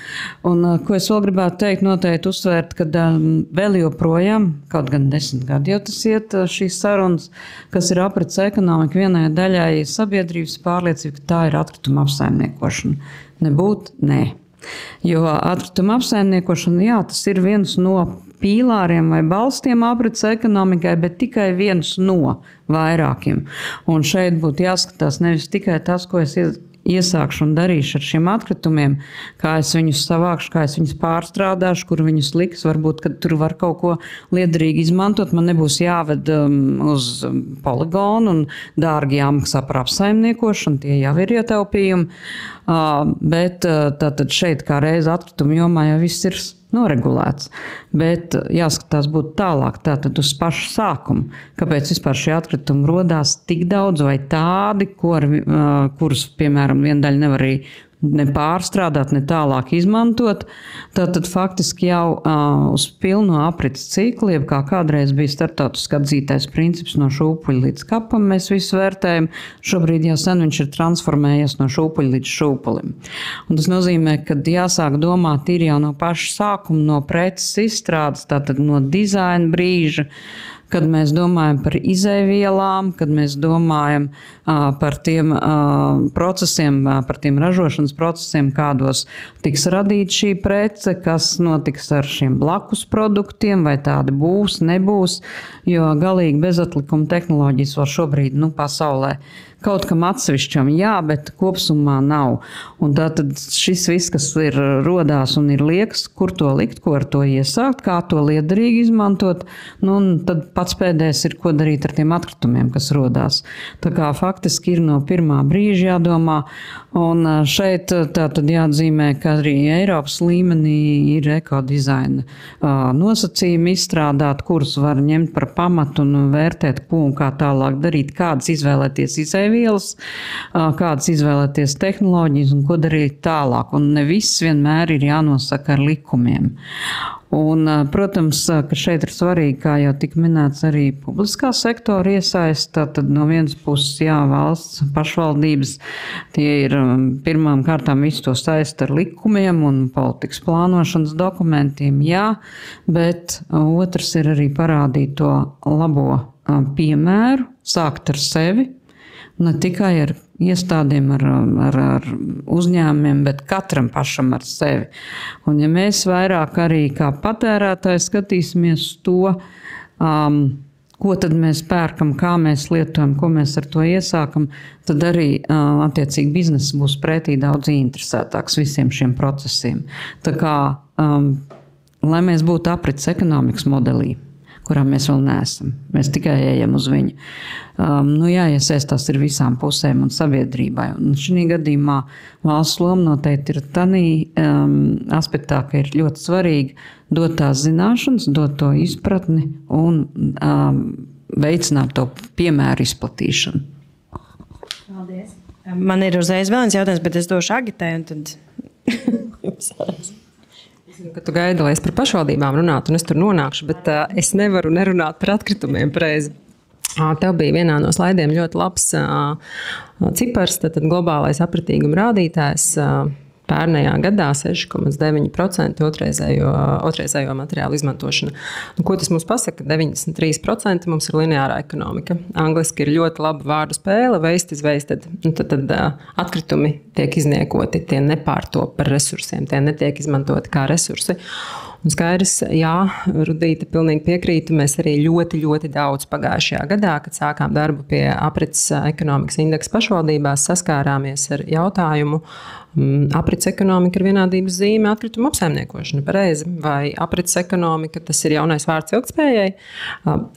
Un, ko es vēl gribētu teikt, noteikti uzsvērt, ka vēl joprojām, kaut gan 10 gadi jau tas iet šīs sarunas, kas ir aprits ekonomika, vienai daļai sabiedrības pārliecība, ka tā ir atkrituma apsaimniekošana. Nebūt, nē. Jo atkrituma apsaimniekošana, jā, tas ir viens no pīlāriem vai balstiem aprits ekonomikai, bet tikai viens no vairākiem. Un šeit būtu jāskatās nevis tikai tas, ko es iesākšu un darīšu ar šiem atkritumiem, kā es viņus savākšu, kā es viņus pārstrādāšu, kur viņus liks, varbūt, kad tur var kaut ko liederīgi izmantot, man nebūs jāved uz poligonu un dārgi jāmaksā par apsaimniekošanu, tie jau ir ietaupījumi, bet tātad šeit kā reiz atkritumu jomā jau viss ir noregulēts, bet jāskatās būt tālāk, tātad uz pašu sākumu. Kāpēc vispār šie atkritumi rodās tik daudz vai tādi, kurus, piemēram, viena daļa nevar arī ne pārstrādāt, ne tālāk izmantot. Tātad faktiski jau uz pilnu aprits ciklu, jeb kā kādreiz bija starptautiski atzītais princips no šūpuļa līdz kapam, mēs visu vērtējam. Šobrīd jau sen viņš ir transformējies no šūpuļa līdz šūpulim. Un tas nozīmē, ka jāsāk domāt ir jau no paša sākuma, no preces izstrādes, tātad no dizaina brīža, kad mēs domājam par izēvielām, kad mēs domājam par tiem procesiem, par tiem ražošanas procesiem, kādos tiks radīta šī prece, kas notiks ar šiem blakus produktiem, vai tādi būs, nebūs, jo galīgi bezatlikuma tehnoloģijas var šobrīd pasaulē kaut kam atsevišķam, jā, bet kopsumā nav. Un tātad šis viss, kas ir rodās un ir liekas, kur to likt, ko ar to iesākt, kā to liederīgi izmantot, un tad pats pēdējais ir, ko darīt ar tiem atkritumiem, kas rodās. Tā kā faktiski ir no pirmā brīža jādomā, un šeit tātad jāatzīmē, ka arī Eiropas līmenī ir ekodizaina nosacījumi izstrādāt, kurus var ņemt par pamatu un vērtēt, ko un kā tālāk darīt, kādas izvēlēties izēvielas, kādas izvēlēties tehnoloģijas un ko darīt tālāk. Un ne viss vienmēr ir jānosaka ar likumiem. Un, protams, ka šeit ir svarīgi, kā jau tika minēts, arī publiskā sektora iesaist. Tad no vienas puses, jā, valsts pašvaldības, tie ir pirmām kārtām visu to saist ar likumiem un politikas plānošanas dokumentiem, jā, bet otrs ir arī parādīt to labo piemēru, sākt ar sevi. ne tikai ar iestādēm, ar uzņēmumiem, bet katram pašam ar sevi. Un ja mēs vairāk arī kā patērētāji skatīsimies to, ko tad mēs pērkam, kā mēs lietojam, ko mēs ar to iesākam, tad arī attiecīgi bizness būs pretī daudz interesētāks visiem šiem procesiem. Tā kā, lai mēs būtu aprits ekonomikas modelī, kurā mēs vēl neesam, mēs tikai ejam uz viņu. Jāiesaistās ir visām pusēm un sabiedrībai. Un šī gadījumā valsts loma noteikti ir tādā aspektā, ka ir ļoti svarīgi dot tās zināšanas, dot to izpratni un veicināt to piemēru izplatīšanu. Paldies. Man ir uzreiz vēl viens jautājums, bet es došu Agitai, un tad jums arī. Kad tu gaidi, lai es par pašvaldībām runātu, un es tur nonākšu, bet es nevaru nerunāt par atkritumiem pareizi. Tev bija vienā no slaidiem ļoti labs cipars, tad globālais apratīguma rādītājs pērnējā gadā 6,9% otrreizējo materiālu izmantošana. Ko tas mums pasaka? 93% mums ir lineārā ekonomika. Angliski ir ļoti laba vārdu spēle, waste is wasted. Tad atkritumi tiek izniekoti, tie nepārtop par resursiem, tie netiek izmantoti kā resursi. Un skaidrs, jā, Rudīte pilnīgi piekrītu, mēs arī ļoti, ļoti daudz pagājušajā gadā, kad sākām darbu pie aprits ekonomikas indeksa pašvaldībās, saskārāmies ar jautājumu, aprits ekonomika ir vienādības zīme atkrituma apsaimniekošana, pareizi, vai aprits ekonomika, tas ir jaunais vārds ilgtspējai?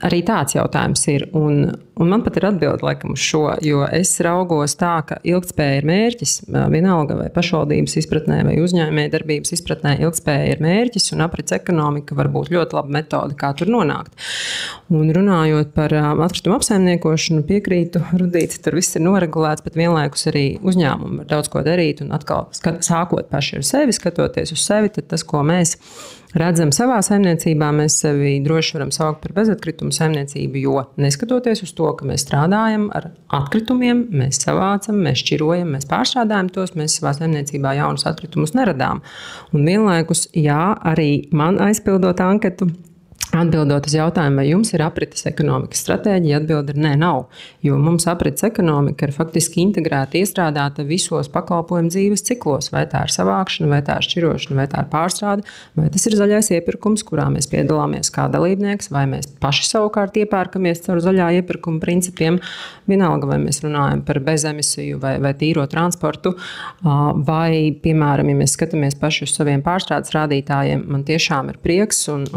Arī tāds jautājums ir, un man pat ir atbilde laikam uz šo, jo es raugos tā, ka ilgtspēja ir mērķis, vienalga vai pašvaldības izpratnē vai uzņēmēja darbības izpratnē, ilgtspēja ir mērķis, un aprits ekonomika var būt ļoti laba metode, kā tur nonākt. Un runājot par atkritumu apsaimniekošanu, piekrītu, Rudīti, tur viss ir noregulēts, bet vienlaikus arī uzņēmumi var daudz ko darīt, un atkal sākot paši ar sevi, skatoties uz sevi, tad tas, ko mēs redzam savā saimniecībā, mēs sevi droši varam saukt par bezatkritumu saimniecību, jo neskatoties uz to, ka mēs strādājam ar atkritumiem, mēs savācam, mēs šķirojam, mēs pārstrādājam tos, mēs savā saimniecībā jaunus atkritumus neradām. Un vienlaikus, jā, arī man aizpildot anketu, atbildot uz jautājumu, vai jums ir aprites ekonomikas stratēģija, atbilde ir nē, nav. Jo mums aprites ekonomika ir faktiski integrēta, iestrādāta visos pakalpojumu dzīves ciklos. Vai tā ir savākšana, vai tā ir šķirošana, vai tā ir pārstrāde, vai tas ir zaļais iepirkums, kurā mēs piedalāmies kā dalībnieks, vai mēs paši savukārt iepērkamies caur zaļā iepirkuma principiem. Vienalga, vai mēs runājam par bezemisiju vai tīro transportu, vai, piemēram, ja mēs skatāmies paši uz saviem pārstrādes rādītājiem, man tiešām ir prieks un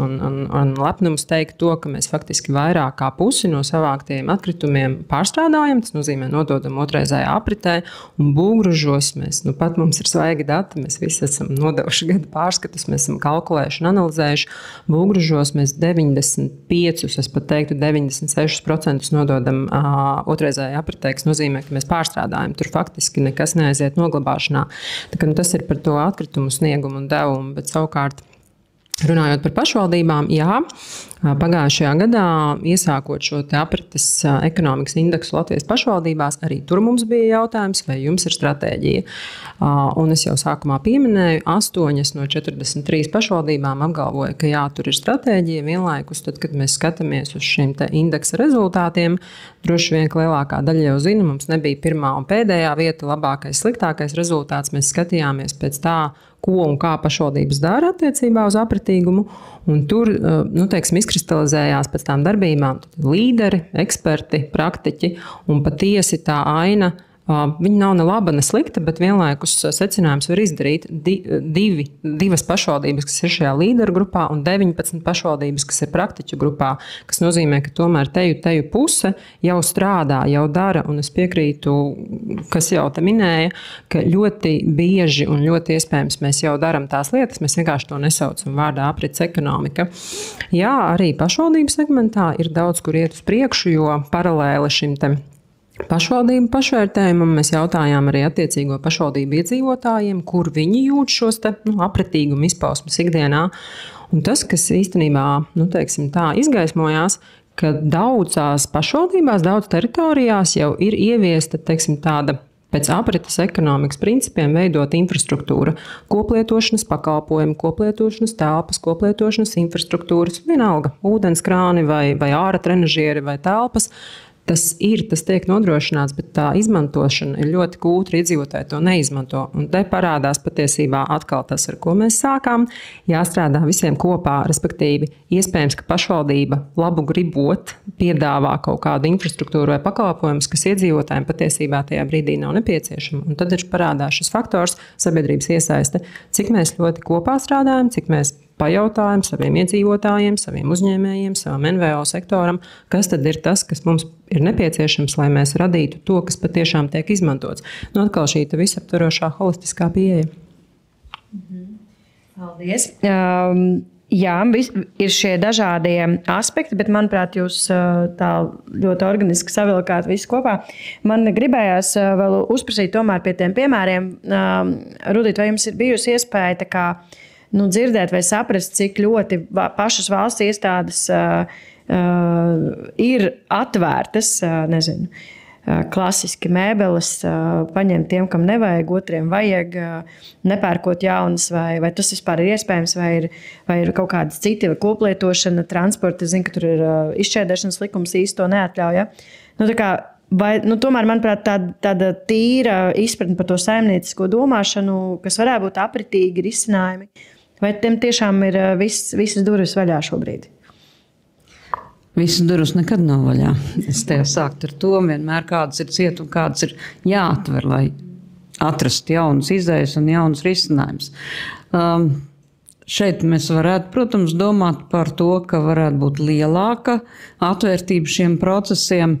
lepnums teikt to, ka mēs faktiski vairāk kā pusi no savāktiem atkritumiem pārstrādājam. Tas nozīmē nododam otrreizējā apritē un būvgrūžos. Pat mums ir svaigi dati, mēs visi esam nodevuši gadu pārskatus, mēs esam kalkulējuši un analizējuši. Būvgrūžos mēs 95, es pat teiktu 96% nododam otrreizējā apritē, kas nozīmē, ka mēs pārstrādājam. Tur faktiski nekas neaiziet noglabāšanā. Tā kā, tas ir par to atkritumu sniegumu un devumu, bet savukārt runājot par pašvaldībām, jā, pagājušajā gadā, iesākot šo aprites ekonomikas indeksu Latvijas pašvaldībās, arī tur mums bija jautājums, vai jums ir stratēģija. Un es jau sākumā pieminēju, 8 no 43 pašvaldībām apgalvoja, ka jā, tur ir stratēģija. Vienlaikus, tad, kad mēs skatāmies uz šiem indeksa rezultātiem, droši vien, ka lielākā daļa jau zina, mums nebija pirmā un pēdējā vieta, labākais, sliktākais rezultāts. Mēs skatījāmies pēc tā, ko un kā pašvaldības dara attiecībā uz apratīgumu. Un tur, izkristalizējās pēc tām darbībām līderi, eksperti, praktiķi, un patiesi tā aina, viņa nav ne laba, ne slikta, bet vienlaikus secinājums var izdarīt divas pašvaldības, kas ir šajā līderu grupā, un 19 pašvaldības, kas ir praktiķu grupā, kas nozīmē, ka tomēr teju puse jau strādā, jau dara, un es piekrītu, kas jau te minēja, ka ļoti bieži un ļoti iespējams mēs jau daram tās lietas, mēs vienkārši to nesaucam vārdā aprits ekonomika. Jā, arī pašvaldību segmentā ir daudz, kur iet uz priekšu, jo paralēli šim te pašvaldību pašvērtējumam mēs jautājām arī attiecīgo pašvaldību iedzīvotājiem, kur viņi jūt šos apratīgumu izpausmes ikdienā. Un tas, kas īstenībā, izgaismojās, ka daudzās pašvaldībās, daudz teritorijās jau ir ieviesta, tāda pēc aprites ekonomikas principiem veidot infrastruktūra, koplietošanas pakalpojumi, koplietošanas telpas, koplietošanas infrastruktūras, vienalga, ūdenskrāni vai āra trenažieri vai telpas. tas tiek nodrošināts, bet tā izmantošana ir ļoti kūtra, iedzīvotāji to neizmanto. Un te parādās patiesībā atkal tas, ar ko mēs sākām, jāstrādā visiem kopā, respektīvi iespējams, ka pašvaldība labu gribot piedāvā kaut kādu infrastruktūru vai pakalpojumus, kas iedzīvotājiem patiesībā tajā brīdī nav nepieciešama. Un tad ir parādās šis faktors, sabiedrības iesaiste, cik mēs ļoti kopā strādājam, cik mēs pajautājam saviem iedzīvotājiem, saviem uzņēmējiem, savam NVO sektoram, kas tad ir tas, kas mums ir nepieciešams, lai mēs radītu to, kas patiešām tiek izmantots. Nu, atkal šī visaptvarošā holistiskā pieeja. Paldies! Jā, ir šie dažādie aspekti, bet, manuprāt, jūs tā ļoti organiski savilkāt visu kopā. Man gribējās vēl uzprasīt tomēr pie tiem piemēriem. Rudīt, vai jums ir bijusi iespēja tā kā dzirdēt vai saprast, cik ļoti pašas valsts iestādes ir atvērtas, nezinu, klasiski mēbeles, paņemt tiem, kam nevajag, otriem vajag, nepērkot jaunas, vai tas vispār ir iespējams, vai ir kaut kādas citi, vai koplietošana, transporta, zinu, ka tur ir izšķērdēšanas likums īsti to neatļauj. Ja? Tomēr, manuprāt, tāda tīra izpratne par to saimniecisko domāšanu, kas varētu būt apritīgi risinājumi, vai tiem tiešām ir visas durvis vaļā šobrīd? Visas durvis nekad nav vaļā. Es tev sāktu ar to, vienmēr kādas ir ciet un kādas ir jāatver, lai atrastu jaunas izējas un jaunas risinājumus. Šeit mēs varētu, protams, domāt par to, ka varētu būt lielāka atvērtība šiem procesiem,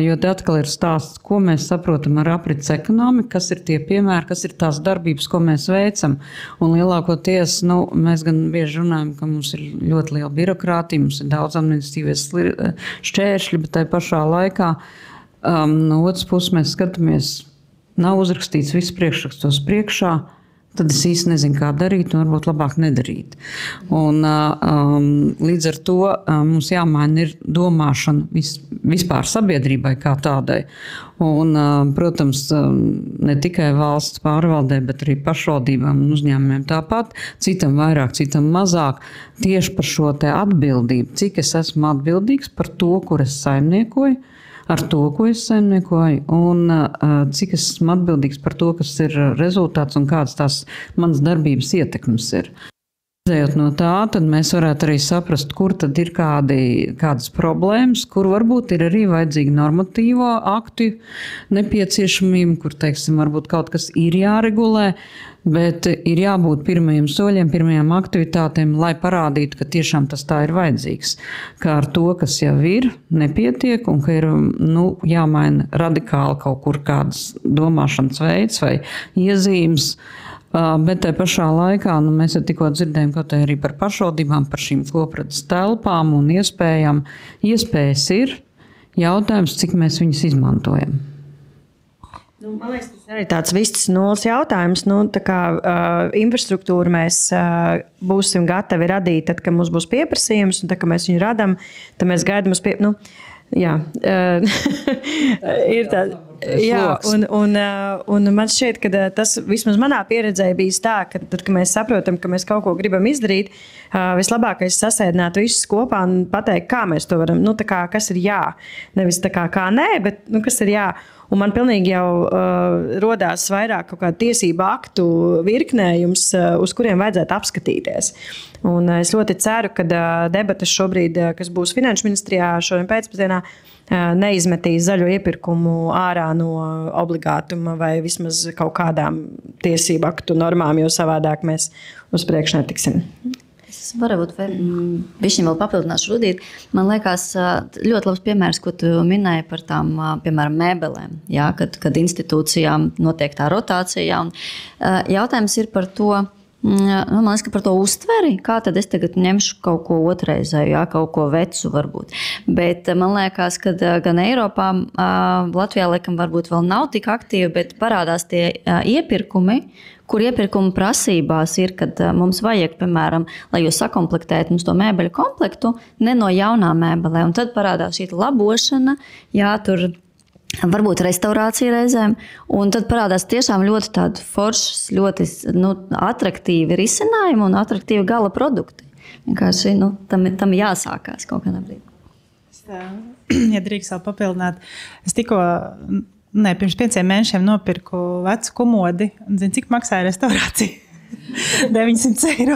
jo te atkal ir stāsts, ko mēs saprotam ar aprits ekonomiku, kas ir tie piemēri, kas ir tās darbības, ko mēs veicam. Un lielākoties, mēs gan bieži runājam, ka mums ir ļoti liela birokrātija, mums ir daudz administratīvies šķēršļi, bet tai pašā laikā no otras puses mēs skatāmies, nav uzrakstīts viss priekšrakstos priekšā, tad es īsti nezinu, kā darīt, un varbūt labāk nedarīt. Un, līdz ar to mums jāmaina ir domāšana vispār sabiedrībai kā tādai. Un, protams, ne tikai valsts pārvaldē, bet arī pašvaldībām un uzņēmumiem tāpat, citam vairāk, citam mazāk, tieši par šo te atbildību, cik es esmu atbildīgs par to, kur es saimniekoju, ar to, ko es saimniekoju, un cik es esmu atbildīgs par to, kas ir rezultāts un kādas tās manas darbības ietekmes ir. Izējot no tā, tad mēs varētu arī saprast, kur tad ir kādas problēmas, kur varbūt ir arī vajadzīgi normatīvo aktu nepieciešamība, kur, teiksim, varbūt kaut kas ir jāregulē, bet ir jābūt pirmajiem soļiem, pirmajām aktivitātēm, lai parādītu, ka tiešām tas tā ir vajadzīgs. Kā ar to, kas jau ir, nepietiek un ka ir jāmaina radikāli kaut kur kādas domāšanas veids vai iezīmes. Bet tajā pašā laikā mēs jau tikko dzirdējām kaut arī par pašvaldībām, par šīm kopradzes telpām un iespējām. Iespējas ir, jautājums, cik mēs viņus izmantojam. Man liekas, tas arī tāds viss nulles jautājums. Infrastruktūru mēs būsim gatavi radīt, tad, kad mums būs pieprasījums, un tad, kad mēs viņu radām, tad mēs gaidām uz jā, ir tā. Jā, un man šķiet, ka tas vismaz manā pieredzē bijis tā, ka tad, kad mēs saprotam, ka mēs kaut ko gribam izdarīt, vislabākais sasēdināt visus kopā un pateikt, kā mēs to varam, kas ir jā. Nevis kā nē, bet kas ir jā. Un man pilnīgi jau rodās vairāk kaut kādu tiesību aktu virknējums, uz kuriem vajadzētu apskatīties. Un es ļoti ceru, ka debatas šobrīd, kas būs Finanšu ministrijā šodien pēcpusdienā, neizmetīs zaļo iepirkumu ārā no obligātuma vai vismaz kaut kādām tiesību aktu normām, jo savādāk mēs uz priekšu netiksim. Es varbūt vēl papildināšu Rudīt. Man liekas, ļoti labs piemērs, ko tu minēji par tām, piemēram, mēbelēm, jā, kad institūcijām notiek tā rotācija. Un, jautājums ir par to, man liekas, ka par to uztveri, kā tad es tagad ņemšu kaut ko otrreizēju, jā, kaut ko vecu varbūt. Bet man liekas, ka gan Eiropā, Latvijā laikam varbūt vēl nav tik aktīvi, bet parādās tie iepirkumi, kur iepirkuma prasībās ir, kad mums vajag, piemēram, lai jūs sakomplektētu mums to mēbeļu komplektu, ne no jaunām mēbelēm. Un tad parādās šī labošana, jā, tur varbūt restaurācija reizēm, un tad parādās tiešām ļoti tādi foršas, ļoti atraktīvi risinājumi un atraktīvi gala produkti. Vienkārši tam jāsākās kaut kādā brīdī. ja drīkst vēl papildināt, es pirms 5 mēnešiem nopirku vecu komodi, un zini, cik maksāja restaurācija? 900 €.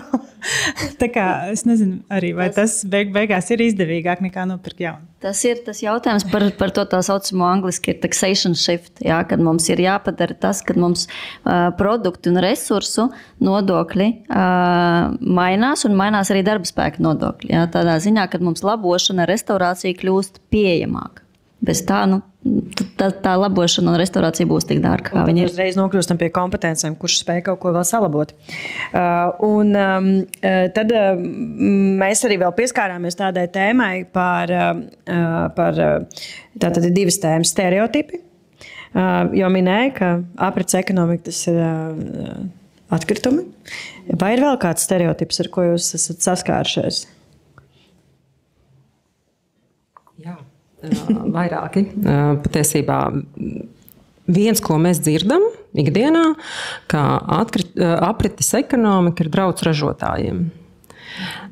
Tā kā es nezinu arī, vai tas beigās ir izdevīgāk nekā nopirkt jaunu. Tas ir tas jautājums par to tā saucamo angliski ir taxation shift, jā, kad mums ir jāpadara tas, kad mums produktu un resursu nodokļi mainās un mainās arī darba spēka nodokļi. Jā, tādā ziņā, kad mums labošana, restaurācija kļūst pieejamāka. Bez tā, tā labošana un restaurācija būs tik dārga, kā viņi ir. Uzreiz nokļūstam pie kompetencēm, kurš spēj kaut ko vēl salabot. Tad mēs arī vēl pieskārāmies tādai tēmai par tātad 2 tēmas stereotipi, jo minēja, ka aprits ekonomika tas ir atkritumi. Vai ir vēl kāds stereotips, ar ko jūs esat saskārušies? Jā. Vairāki. Patiesībā viens, ko mēs dzirdam ikdienā, ka aprites ekonomika ir drauds ražotājiem.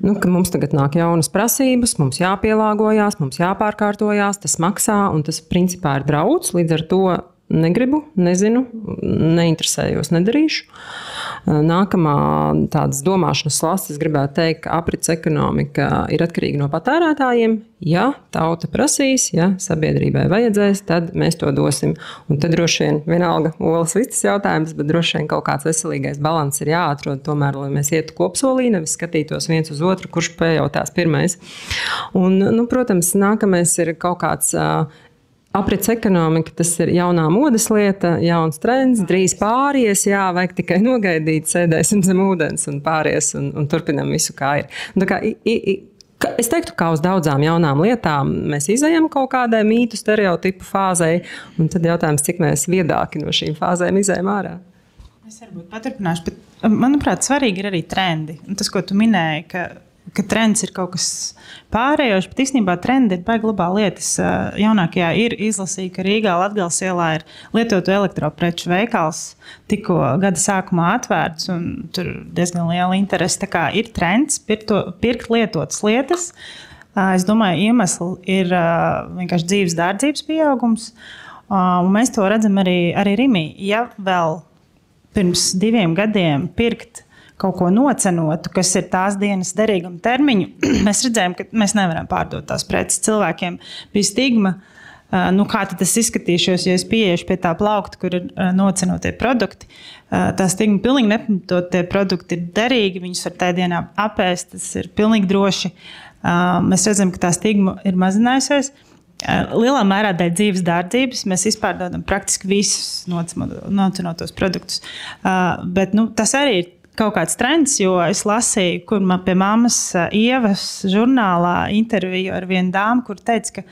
Ka mums tagad nāk jaunas prasības, mums jāpielāgojās, mums jāpārkārtojās, tas maksā un tas principā ir drauds, līdz ar to negribu, nezinu, neinteresējos, nedarīšu. Nākamā tādas domāšanas lasts, es gribētu teikt, ka aprits ekonomika ir atkarīga no patērētājiem. Ja tauta prasīs, ja sabiedrībai vajadzēs, tad mēs to dosim. Un tad droši vien vienalga olas vistas jautājums, bet droši vien kaut kāds veselīgais balans ir jāatrod tomēr, lai mēs ietu kopsolī, nevis skatītos viens uz otru, kurš piejautās pirmais. Un, protams, nākamais ir kaut kāds aprits ekonomika, tas ir jaunā modes lieta, jauns trends, drīz pāries, vajag tikai nogaidīt, sēdēsim zem ūdens un pāries un turpinam visu, kā ir. Un tā kā, es teiktu, kā uz daudzām jaunām lietām mēs izejam kaut kādai mītu stereotipu fāzei, un tad jautājums, cik mēs viedāki no šīm fāzēm izejam ārā. Es varbūt paturpināšu, bet manuprāt, svarīgi ir arī trendi. Un tas, ko tu minēji, ka trends ir kaut kas pārējošs, bet īstenībā trendi ir baigi globāli lietas. Jaunākajā ir izlasīja, ka Rīgā Latgales ielā ir lietotu elektropreču veikals tikko gada sākumā atvērts, un tur diezgan liela interese. Tā kā ir trends pirkt lietotas lietas. Es domāju, iemesli ir vienkārši dzīves dārdzības pieaugums, un mēs to redzam arī Rimī. Ja vēl pirms 2 gadiem pirkt kaut ko nocenotu, kas ir tās dienas derīguma termiņu, mēs redzējām, ka mēs nevaram pārdot tās preces. Cilvēkiem bija stigma, kā tad es izskatīšos, ja es pieiešu pie tā plaukta, kur ir nocenotie produkti. Tā stigma pilnīgi nepamatot, tie produkti ir derīgi, viņus var tajā dienā apēst, tas ir pilnīgi droši. Mēs redzam, ka tā stigma ir mazinājusies. Lielā mērā dēļ dzīves dārdzības mēs izpārdodam praktiski visus nocenotos produktus. Bet tas arī ir kaut kāds trends, jo es lasīju, kur man pie mammas Ievas žurnālā interviju ar vienu dāmu, kur teica, ka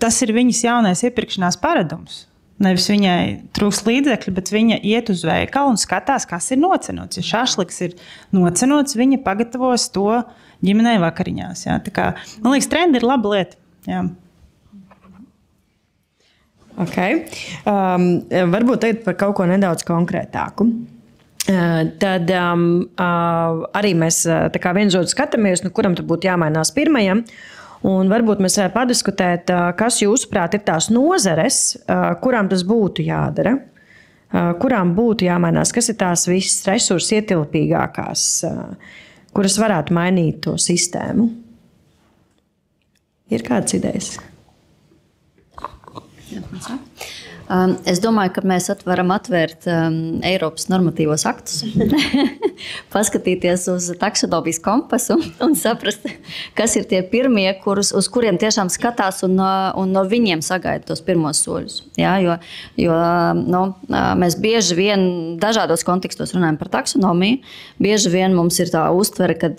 tas ir viņas jaunais iepirkšanās paradums. Nevis viņai trūks līdzekļi, bet viņa iet uz veikalu un skatās, kas ir nocenots. Ja šašliks ir nocenots, viņa pagatavos to ģimenei vakariņās. Jā. Tā kā, man liekas, trendi ir laba lieta. Jā. Okay. Varbūt tagad par kaut ko nedaudz konkrētāku. Tad arī mēs tā kā viens otru skatāmies, kuram tad būtu jāmainās pirmajam. Un varbūt mēs varētu padiskutēt, kas jūsuprāt ir tās nozares, kurām tas būtu jādara, kurām būtu jāmainās, kas ir tās visas resursu ietilpīgākās, kuras varētu mainīt to sistēmu. Ir kādas idejas? Es domāju, ka mēs varam atvērt Eiropas normatīvos aktus, paskatīties uz taksonomijas kompasu un saprast, kas ir tie pirmie, uz kuriem tiešām skatās un no viņiem sagaida tos pirmos soļus. Jā, jo mēs bieži vien dažādos kontekstos runājam par taksonomiju. Bieži vien mums ir tā uztvere, ka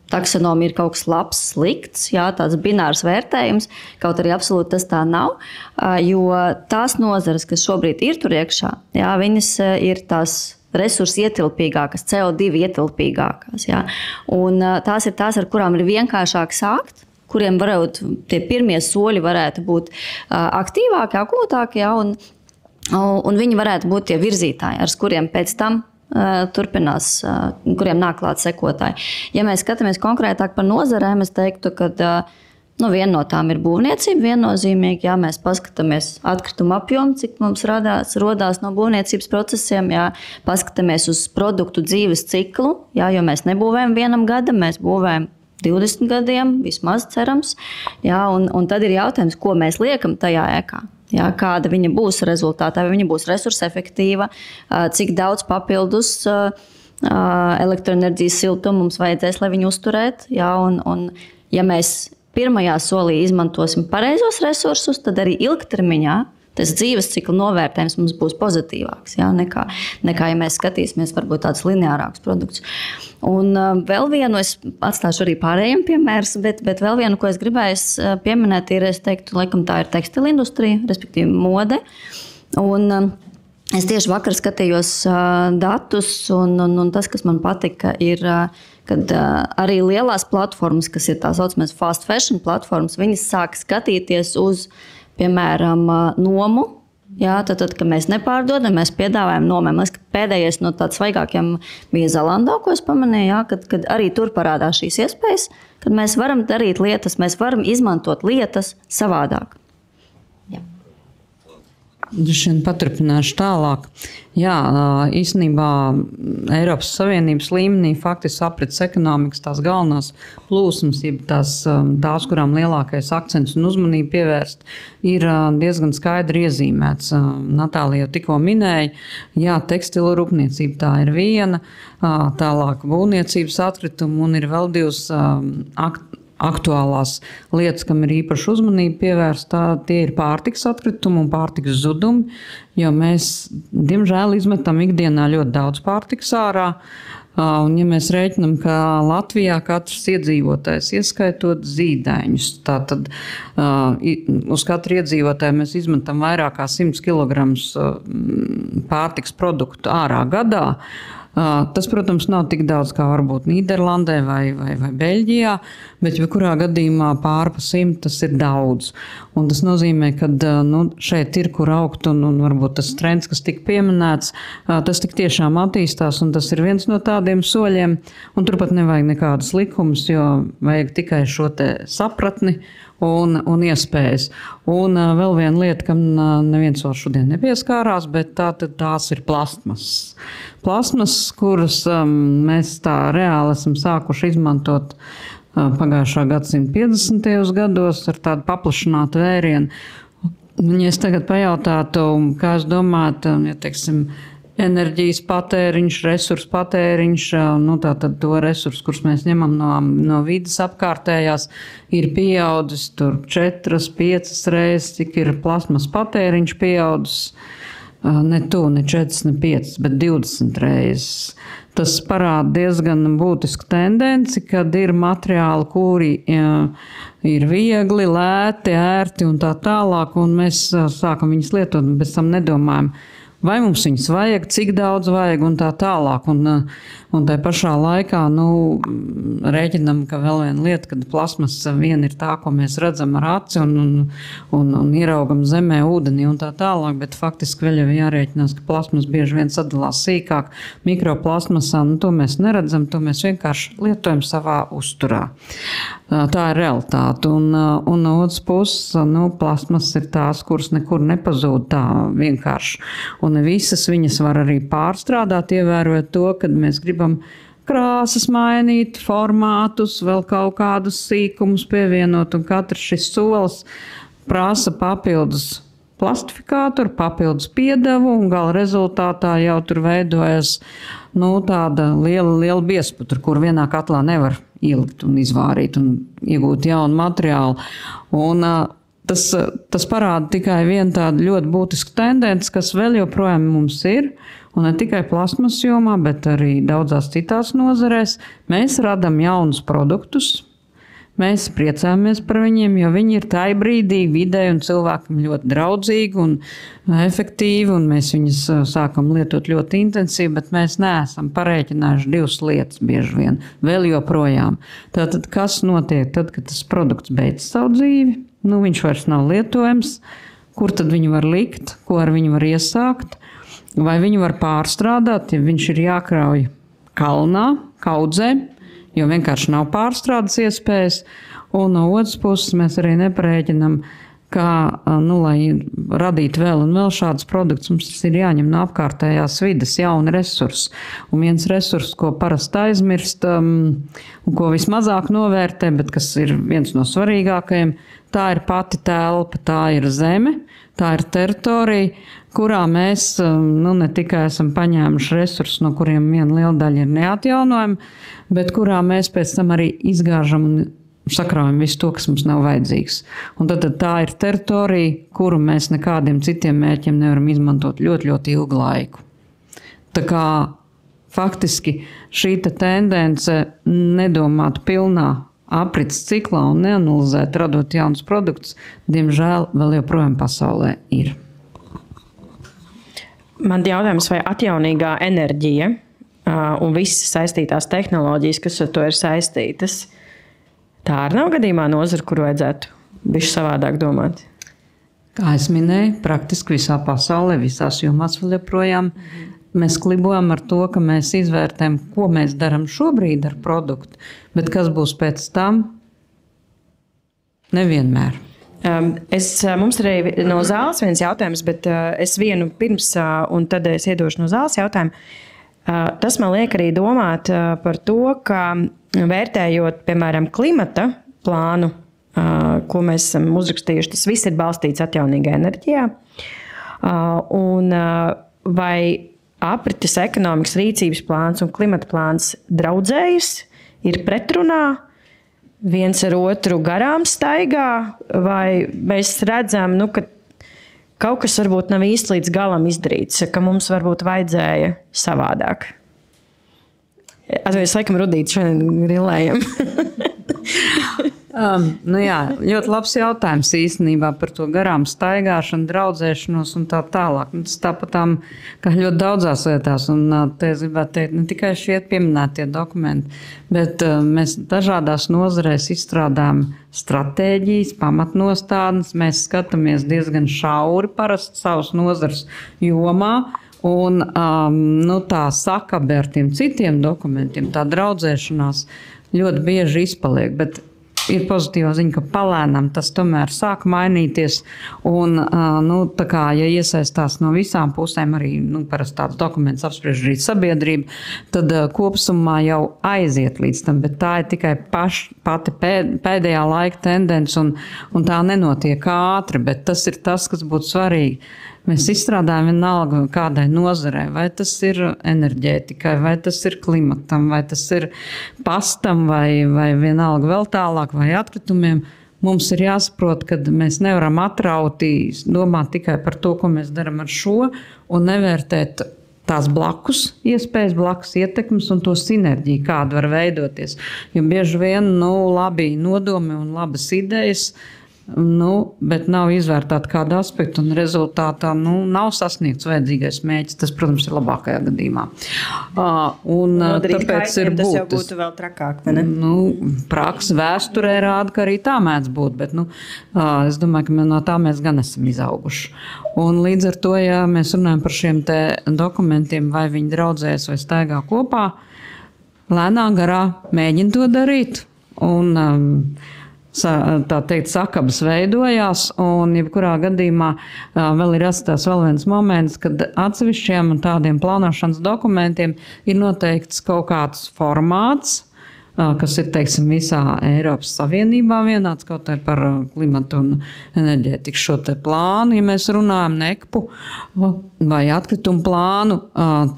taksonomija ir kaut kas labs, slikts, jā, tāds binārs vērtējums, kaut arī absolūti tas tā nav, jo tās nozares, kas šobrīd ir tur iekšā, jā, viņas ir tās resursi ietilpīgākas, CO2 ietilpīgākās, jā, un tās ir tās, ar kurām ir vienkāršāk sākt, kuriem varētu tie pirmie soļi varētu būt aktīvāki, akūtāki, jā, un viņi varētu būt tie virzītāji, ar kuriem pēc tam turpinās, kuriem nāk klāt sekotāji. Ja mēs skatāmies konkrētāk par nozarēm, es teiktu, ka Viena no tām ir būvniecība, viennozīmīgi. Jā, mēs paskatāmies atkrituma apjomu, cik mums rodās no būvniecības procesiem. Jā, paskatāmies uz produktu dzīves ciklu, jā, jo mēs nebūvējam 1 gadam, mēs būvējam 20 gadiem, vismaz cerams. Jā, un tad ir jautājums, ko mēs liekam tajā ēkā. Jā, kāda viņa būs rezultātā, vai viņa būs resursa efektīva, cik daudz papildus elektroenerģijas siltumu mums vajadzēs, lai viņu uzturētu. Jā, un ja mēs pirmajā solī izmantosim pareizos resursus, tad arī ilgtermiņā tas dzīves cikla novērtējums mums būs pozitīvāks, jā, nekā ja mēs skatīsimies varbūt tādus lineārākus produktus. Un vēl vienu, es atstāšu arī pārējiem piemērus, bet vēl vienu, ko es gribēju pieminēt, ir, es teiktu, laikam tā ir tekstila industrija, respektīvi mode. Un es tieši vakar skatījos datus, un tas, kas man patika, ir, kad arī lielās platformas, kas ir tā saucamās fast fashion platformas, viņas sāk skatīties uz, piemēram, nomu. Jā, tad, kad mēs nepārdodam, mēs piedāvājam nomēm. Pēdējais no tādiem svaigākiem bija Zelandā, ko es pamanīju, jā, kad arī tur parādās šīs iespējas, kad mēs varam darīt lietas, mēs varam izmantot lietas savādāk. Šodien paturpināšu tālāk. Jā, īstenībā Eiropas Savienības līmenī faktiski aprits ekonomikas tās galvenās plūsmas, jeb tās, kurām lielākais akcents un uzmanība pievērst, ir diezgan skaidri iezīmēts. Natālija jau tikko minēja, jā, tekstilu rūpniecība tā ir viena, tālāk būvniecības atkritumi un ir vēl 2 aktuālās lietas, kam ir īpaši uzmanība pievērsta, tie ir pārtikas atkritumi un pārtikas zudumi, jo mēs, diemžēl, izmetam ikdienā ļoti daudz pārtikas ārā. Un, ja mēs rēķinam, ka Latvijā katrs iedzīvotājs, ieskaitot zīdaiņus, tātad uz katru iedzīvotāju mēs izmetam vairāk kā 100 kg pārtikas produktu ārā gadā. Tas, protams, nav tik daudz kā varbūt Nīderlandē vai Beļģijā, bet jebkurā gadījumā pāri pa 100 tas ir daudz. Un tas nozīmē, ka šeit ir kur augt un varbūt tas trends, kas tika pieminēts, tas tik tiešām attīstās un tas ir viens no tādiem soļiem. Un turpat nevajag nekādas likumus, jo vajag tikai šo te sapratni un iespējas. Un vēl viena lieta, kam neviens vēl šodien nepieskārās, bet tās ir plastmasas. Plastmasas, kuras mēs tā reāli esam sākuši izmantot pagājušā gadsimta 50. gados ar tādu paplašinātu vērienu. Ja es tagad pajautātu, kā es domātu, ja teiksim, enerģijas patēriņš, resursu patēriņš, tātad to resursu, kurus mēs ņemam no vidas apkārtējās, ir pieaudzis tur 4-5 reizes, cik ir plasmas patēriņš pieaudzis, ne 4, ne 5, bet 20 reizes. Tas parāda diezgan būtisku tendenci, kad ir materiāli, kuri ir viegli, lēti, ērti un tā tālāk, un mēs sākam viņus lietot, un bez tam nedomājam, vai mums viņas vajag, cik daudz vajag un tā tālāk. Un tā pašā laikā rēķinam, ka vēl viena lieta, kad plasmas viena ir tā, ko mēs redzam ar aci un ieraugam zemē, ūdenī un tā tālāk, bet faktiski vēl jau jārēķinās, ka plasmas bieži vien sadalās sīkāk. Mikroplasmasā, to mēs neredzam, to mēs vienkārši lietojam savā uzturā. Tā ir realitāte. Un no otras puses, plasmas ir tās, kuras nekur nepazūd tā vienkārši. Un visas viņas var arī pārstrādāt, ievērojot to, kad mēs gribam krāsas mainīt, formātus, vēl kaut kādus sīkumus pievienot, un katrs šis solis prasa papildus plastifikātoru, papildus piedevu, un gala rezultātā jau tur veidojas tāda liela biezputra, kur vienā katlā nevar ielikt un izvārīt un iegūt jaunu materiālu. Un tas parāda tikai vienu tādu ļoti būtisku tendenci, kas vēl joprojām mums ir, un ne tikai plasmas jomā, bet arī daudzās citās nozarēs. Mēs radam jaunus produktus, mēs priecājamies par viņiem, jo viņi ir tai brīdī videi un cilvēkam ļoti draudzīgi un efektīvi, un mēs viņus sākam lietot ļoti intensīvi, bet mēs neesam parēķinājuši 2 lietas bieži vien, vēl joprojām. Tātad, kas notiek tad, kad tas produkts beidz savu dzīvi? Viņš vairs nav lietojams, kur tad viņu var likt, ko ar viņu var iesākt, vai viņu var pārstrādāt, ja viņš ir jākrauj kalnā, kaudzē, jo vienkārši nav pārstrādes iespējas. un no otras puses mēs arī neparēķinam, kā, lai radītu vēl un vēl šādus produktus, mums tas ir jāņem no apkārtējās vides, jauni resursi. Un viens resurs, ko parasti aizmirst un ko vismazāk novērtē, bet kas ir viens no svarīgākajiem, tā ir pati telpa, tā ir zeme, tā ir teritorija, kurā mēs ne tikai esam paņēmuši resursus, no kuriem viena liela daļa ir neatjaunojama, bet kurā mēs pēc tam arī izgāžam un sakraujam visu to, kas mums nav vajadzīgs. Un tad tā ir teritorija, kuru mēs nekādiem citiem mērķiem nevaram izmantot ļoti, ļoti ilgu laiku. Tā kā faktiski šī tendence nedomāt pilnā aprits ciklā un neanalizēt, radot jaunus produktus, diemžēl vēl joprojām pasaulē ir. Man jautājums, vai atjaunīgā enerģija un visas saistītās tehnoloģijas, kas ar to ir saistītas, tā arī nav gadījumā nozara, kur vajadzētu bišķi savādāk domāt? Kā es minēju, praktiski visā pasaulē, visās jomās vēl joprojām mēs klibojam ar to, ka mēs izvērtējam, ko mēs darām šobrīd ar produktu, bet kas būs pēc tam, nevienmēr. Mums ir arī no zāles viens jautājums, bet es vienu pirms, un tad es iedošu no zāles jautājumu. Tas man liek arī domāt par to, ka vērtējot, piemēram, klimata plānu, ko mēs esam uzrakstījuši, tas viss ir balstīts atjaunīgā enerģijā. Un vai aprites ekonomikas rīcības plāns un klimata plāns draudzējas, ir pretrunā, viens ar otru garām staigā, vai mēs redzam, ka kaut kas varbūt nav īsti līdz galam izdarīts, ka mums varbūt vajadzēja savādāk? Atvēs, laikam, Rudīt, šodien grilējam. Jā, ļoti labs jautājums īstenībā par to garām staigāšanu, draudzēšanos un tā tālāk. Tas tāpatām, kā ļoti daudzās lietās, un te es gribētu teikt, ne tikai šeit pieminētie dokumenti, bet mēs dažādās nozarēs izstrādājam stratēģijas, pamatnostādnes, mēs skatāmies diezgan šauri parasti savas nozares jomā, un tā sakabe ar tiem citiem dokumentiem, tā draudzēšanās ļoti bieži izpaliek, bet ir pozitīva ziņa, ka palēnām tas tomēr sāk mainīties. Un, tā kā, ja iesaistās no visām pusēm, arī parasti tāds dokuments apspriež arī sabiedrība, tad kopsumā jau aiziet līdz tam, bet tā ir tikai pati pēdējā laika tendence, un tā nenotiek ātri, bet tas ir tas, kas būtu svarīgi. Mēs izstrādājam vienalga kādai nozarei, vai tas ir enerģētikai, vai tas ir klimatam, vai tas ir pastam, vai vienalga vēl tālāk, vai atkritumiem. Mums ir jāsaprot, ka mēs nevaram atrauti domāt tikai par to, ko mēs darām ar šo, un nevērtēt tās blakus iespējas, blakus ietekmes un to sinerģiju, kāda var veidoties. Jo bieži vien labi nodomi un labas idejas, bet nav izvērtāta kāda aspekta un rezultātā nav sasniegts vajadzīgais mērķis. Tas, protams, ir labākajā gadījumā. Tāpēc ir tas jau būtu vēl trakāk, vai ne? Praksa vēsturē rāda, ka arī tā mēdz būt, bet es domāju, ka no tā mēs gan esam izauguši. Un līdz ar to, ja mēs runājam par šiem te dokumentiem, vai viņi draudzējas vai staigā kopā, lēnā garā mēģina to darīt. Un tā teikt, sakabas veidojās, un jebkurā gadījumā vēl ir atstās vēl viens moments, kad atsevišķiem tādiem plānošanas dokumentiem ir noteikts kaut kāds formāts, kas ir, teiksim, visā Eiropas Savienībā vienāds, kaut arī par klimatu un enerģētiku šo te plānu. Ja mēs runājam NEKPU vai atkritumu plānu,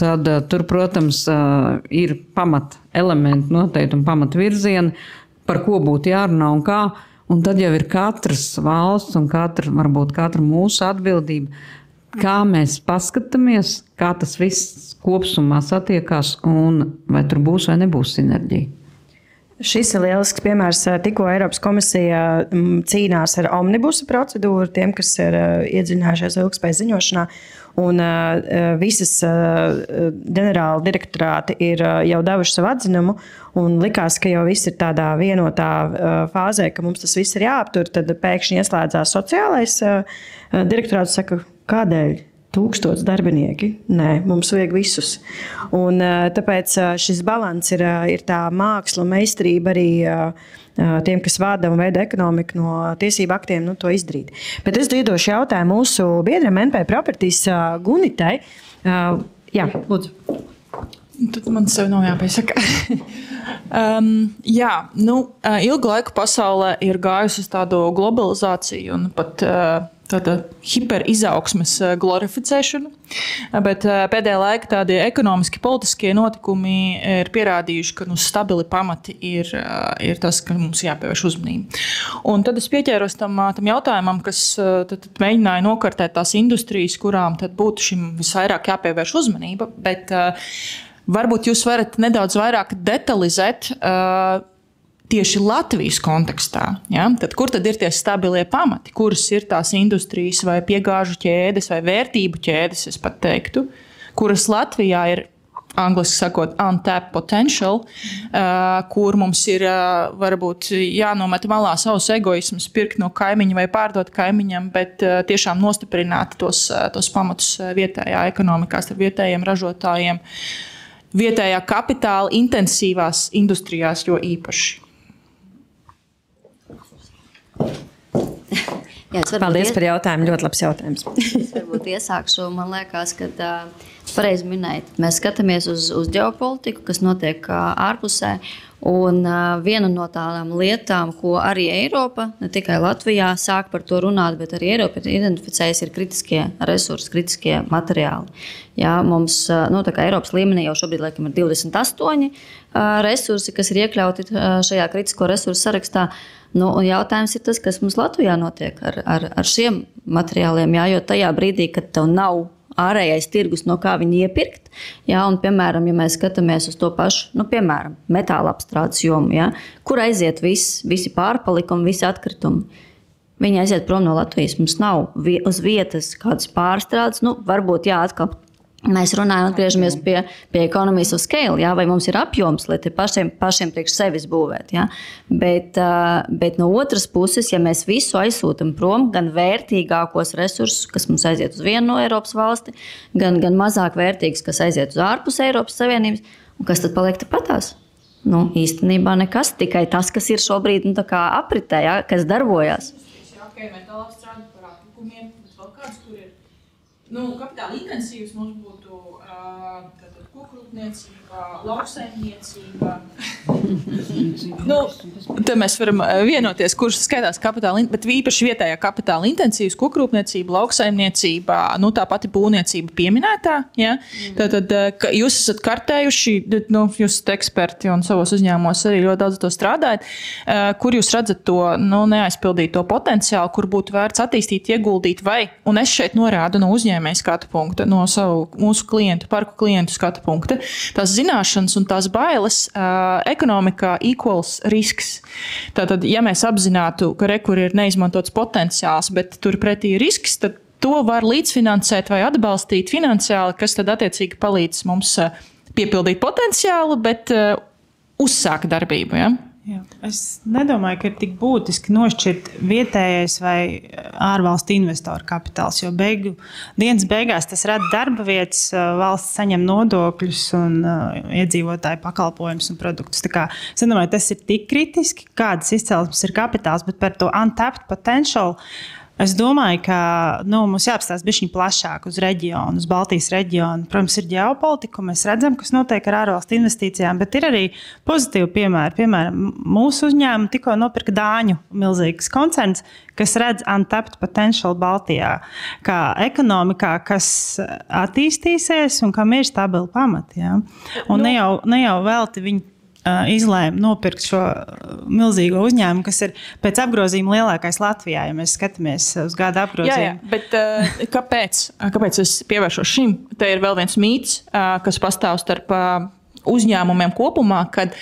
tad tur, protams, ir pamat elementi noteikti un pamat virzieni, par ko būtu jārunā un kā. Un tad jau ir katras valsts un varbūt katra mūsu atbildība, kā mēs paskatāmies, kā tas viss kopsumā satiekās un vai tur būs vai nebūs sinerģija. Šis ir lielisks piemērs. Tikko Eiropas komisija cīnās ar omnibusa procedūru tiem, kas ir iedzinājušies ilgspējas ziņošanā. Un visas ģenerāla direktorāti ir jau devuši savu atzinumu un likās, ka jau viss ir tādā vienotā fāzē, ka mums tas viss ir jāaptur. Tad pēkšņi ieslēdzās sociālais direktorāts, saka, kādēļ? 1000 darbinieki. Nē, mums vajag visus. Un, tāpēc šis balans ir tā māksla un meistarība arī tiem, kas vada un veida ekonomiku no tiesību aktiem, to izdarīt. Bet es dodošu jautājumu mūsu biedram NP Properties Gunitai. Jā, lūdzu. Tad man sev nav jāpiesaka. Ilgu laiku pasaulē ir gājusi uz tādu globalizāciju un pat tāda hiperizaugsmes glorificēšanu, bet pēdējā laika tādi ekonomiski politiskie notikumi ir pierādījuši, ka stabili pamati ir tas, ka mums jāpievērš uzmanība. Un tad es pieķēros tam jautājumam, kas tad mēģināja nokartēt tās industrijas, kurām tad būtu šim visvairāk jāpievērš uzmanība, bet varbūt jūs varat nedaudz vairāk detalizēt tieši Latvijas kontekstā. Ja? Tad, kur tad ir tie stabilie pamati? Kuras ir tās industrijas vai piegāžu ķēdes vai vērtību ķēdes, es pat teiktu, kuras Latvijā ir, angliski sakot, untapped potential, kur mums ir varbūt jānomet malā savus egoismus, pirkt no kaimiņa vai pārdot kaimiņam, bet tiešām nostiprināt tos pamatus vietējā ekonomikā ar vietējiem ražotājiem, vietējā kapitāla intensīvās industrijās jo īpaši. Jā, paldies par jautājumu. Ļoti labs jautājums. Es varbūt iesākšu. Man liekas, ka pareizi minēt, mēs skatāmies uz ģeopolitiku, kas notiek ārpusē. Un viena no tādām lietām, ko arī Eiropa, ne tikai Latvijā, sāk par to runāt, bet arī Eiropa ir identificējusi, ir kritiskie resursi, kritiskie materiāli. Jā, mums, tā kā Eiropas līmenī jau šobrīd laikam ir 28 resursi, kas ir iekļauti šajā kritisko resursu sarakstā. Un jautājums ir tas, kas mums Latvijā notiek ar šiem materiāliem, jā, jo tajā brīdī, kad tev nav ārējais tirgus, no kā viņi iepirkt. Jā, un, piemēram, ja mēs skatāmies uz to pašu, piemēram, metāla apstrādes jomu, jā, kur aiziet visi pārpalikumi, visi atkritumi. Viņi aiziet prom no Latvijas. Mums nav uz vietas kādas pārstrādes. Varbūt, jā, atkal mēs runājam, atgriežamies pie economies of scale, jā, vai mums ir apjoms, lai te pašiem priekš sevis būvēt. Jā. Bet no otras puses, ja mēs visu aizsūtam prom, gan vērtīgākos resursus, kas mums aiziet uz vienu no Eiropas valsti, gan mazāk vērtīgus, kas aiziet uz ārpus Eiropas Savienības, un kas tad paliek tepatās? Īstenībā nekas, tikai tas, kas ir šobrīd apritē, jā, kas darbojās. Metāla apstrāde par atlikumiem, bet vēl kāds, kur ir kapitāla intensīvs, mums būtu kokrūpniecība, lauksaimniecība. Te mēs varam vienoties, kurš skaitās kapitāla, bet īpaši vietējā kapitāla intensīvs, kokrūpniecība, lauksaimniecība, tā pati būvniecība pieminētā. Ja? Tad jūs esat kartējuši, jūs esat eksperti un savos uzņēmumos arī ļoti daudz to strādājat, kur jūs redzat to neaizpildīto potenciālu, kur būtu vērts attīstīt, ieguldīt vai, un es šeit norādu no uzņēmēja skatu punkta, no mūsu klientu, parku klientu skatu punkta, tās zināšanas un tās bailes ekonomikā equals risks. Tātad, ja mēs apzinātu, ka rekur ir neizmantots potenciāls, bet turpretī ir risks, tad to var līdzfinansēt vai atbalstīt finansiāli, kas tad attiecīgi palīdz mums piepildīt potenciālu, bet uzsākt darbību. Ja? Jā. Es nedomāju, ka ir tik būtiski nošķirt vietējais vai ārvalstu investoru kapitāls, jo dienas beigās tas rada darba vietas, valsts saņem nodokļus un iedzīvotāju pakalpojumus un produktus. Tā kā, es nedomāju, tas ir tik kritiski, kādas izcelsmes ir kapitāls, bet par to untapped potential es domāju, ka mums jāapstāsta bišķiņ plašāk uz reģionu, uz Baltijas reģionu. Protams, ir ģeopolitika, mēs redzam, kas notiek ar ārvalstu investīcijām, bet ir arī pozitīvi piemēri. Piemēram, mūsu uzņēmumu tikko nopirka Dāņu milzīgs koncerns, kas redz untapped potential Baltijā, kā ekonomikā, kas attīstīsies un kam ir stabili pamati. Ja? Un ne jau velti viņi izlēma nopirkt šo milzīgo uzņēmumu, kas ir pēc apgrozījuma lielākais Latvijā, ja mēs skatāmies uz gada apgrozījumu. Jā, bet kāpēc es pievēršos šim? Te ir vēl viens mīts, kas pastāv starp uzņēmumiem kopumā, kad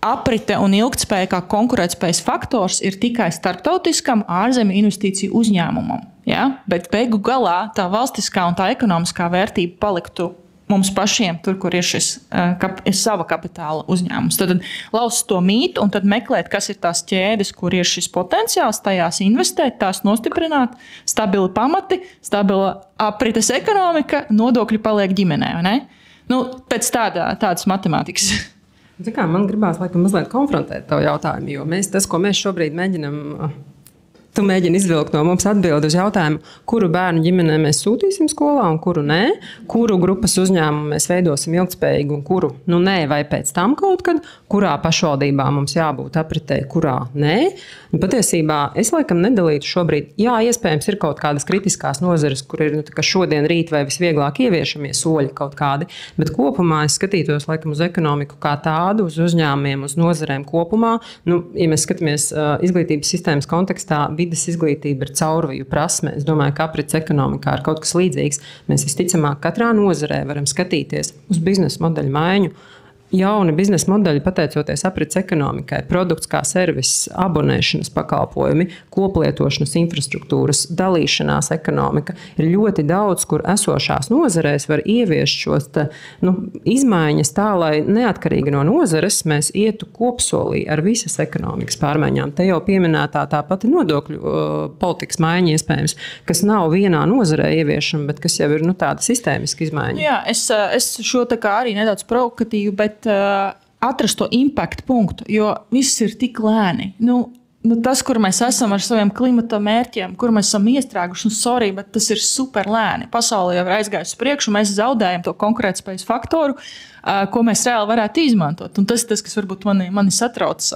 aprite un ilgtspēja kā konkurētspējas faktors ir tikai starptautiskam ārzemju investīciju uzņēmumam. Ja? Bet beigu galā tā valstiskā un tā ekonomiskā vērtība paliktu mums pašiem, tur, kur ir šis ir sava kapitāla uzņēmums. Tad laust to mītu un tad meklēt, kas ir tās ķēdes, kur ir šis potenciāls, tajās investēt, tās nostiprināt, stabili pamati, stabila aprites ekonomika, nodokļi paliek ģimenē, vai ne? Pēc tādas matemātikas. Man gribās laikam mazliet konfrontēt tavu jautājumu, jo tas, ko mēs šobrīd mēģinam... Tu mēģini izvilkt no mums atbildi uz jautājumu, kuru bērnu ģimenē mēs sūtīsim skolā un kuru nē, kuru grupas uzņēmumu mēs veidosim ilgspējīgi un kuru nē, vai pēc tam kaut kad, kurā pašvaldībā mums jābūt apritē, kurā nē. Un patiesībā es laikam nedalītu šobrīd, iespējams ir kaut kādas kritiskās nozares, kur ir šodien, rīt vai visvieglāk ieviešamie soļi kaut kādi, bet kopumā es skatītos laikam uz ekonomiku kā tādu, uz uzņēmumiem, uz nozarēm kopumā. Ja mēs skatāmies izglītības sistēmas kontekstā, vides izglītība ir caurviju prasme. Es domāju, ka aprits ekonomikā ir kaut kas līdzīgs. Mēs visticamāk katrā nozarē varam skatīties uz biznesa modeļu maiņu. Jauni biznesa modeļi, pateicoties aprits ekonomikai, produkts kā servis, abonēšanas pakalpojumi, koplietošanas infrastruktūras, dalīšanās ekonomika. Ir ļoti daudz, kur esošās nozarēs var ieviest šos izmaiņas tā, lai neatkarīgi no nozares mēs ietu kopsolī ar visas ekonomikas pārmaiņām. Te jau pieminētā tā pati nodokļu politikas maiņa iespējams, kas nav vienā nozarē ieviešama, bet kas jau ir tāda sistēmiska izmaiņa. Jā, es šo tā kā arī nedaudz provokatīvu, bet atrast to impact punktu, jo viss ir tik lēni. Tas, kur mēs esam ar saviem klimata mērķiem, kur mēs esam iestrēguši, bet tas ir super lēni. Pasaulē jau ir aizgājusi priekšu, mēs zaudējam to konkurētspējas faktoru, ko mēs reāli varētu izmantot. Un tas ir tas, kas varbūt mani satrauc,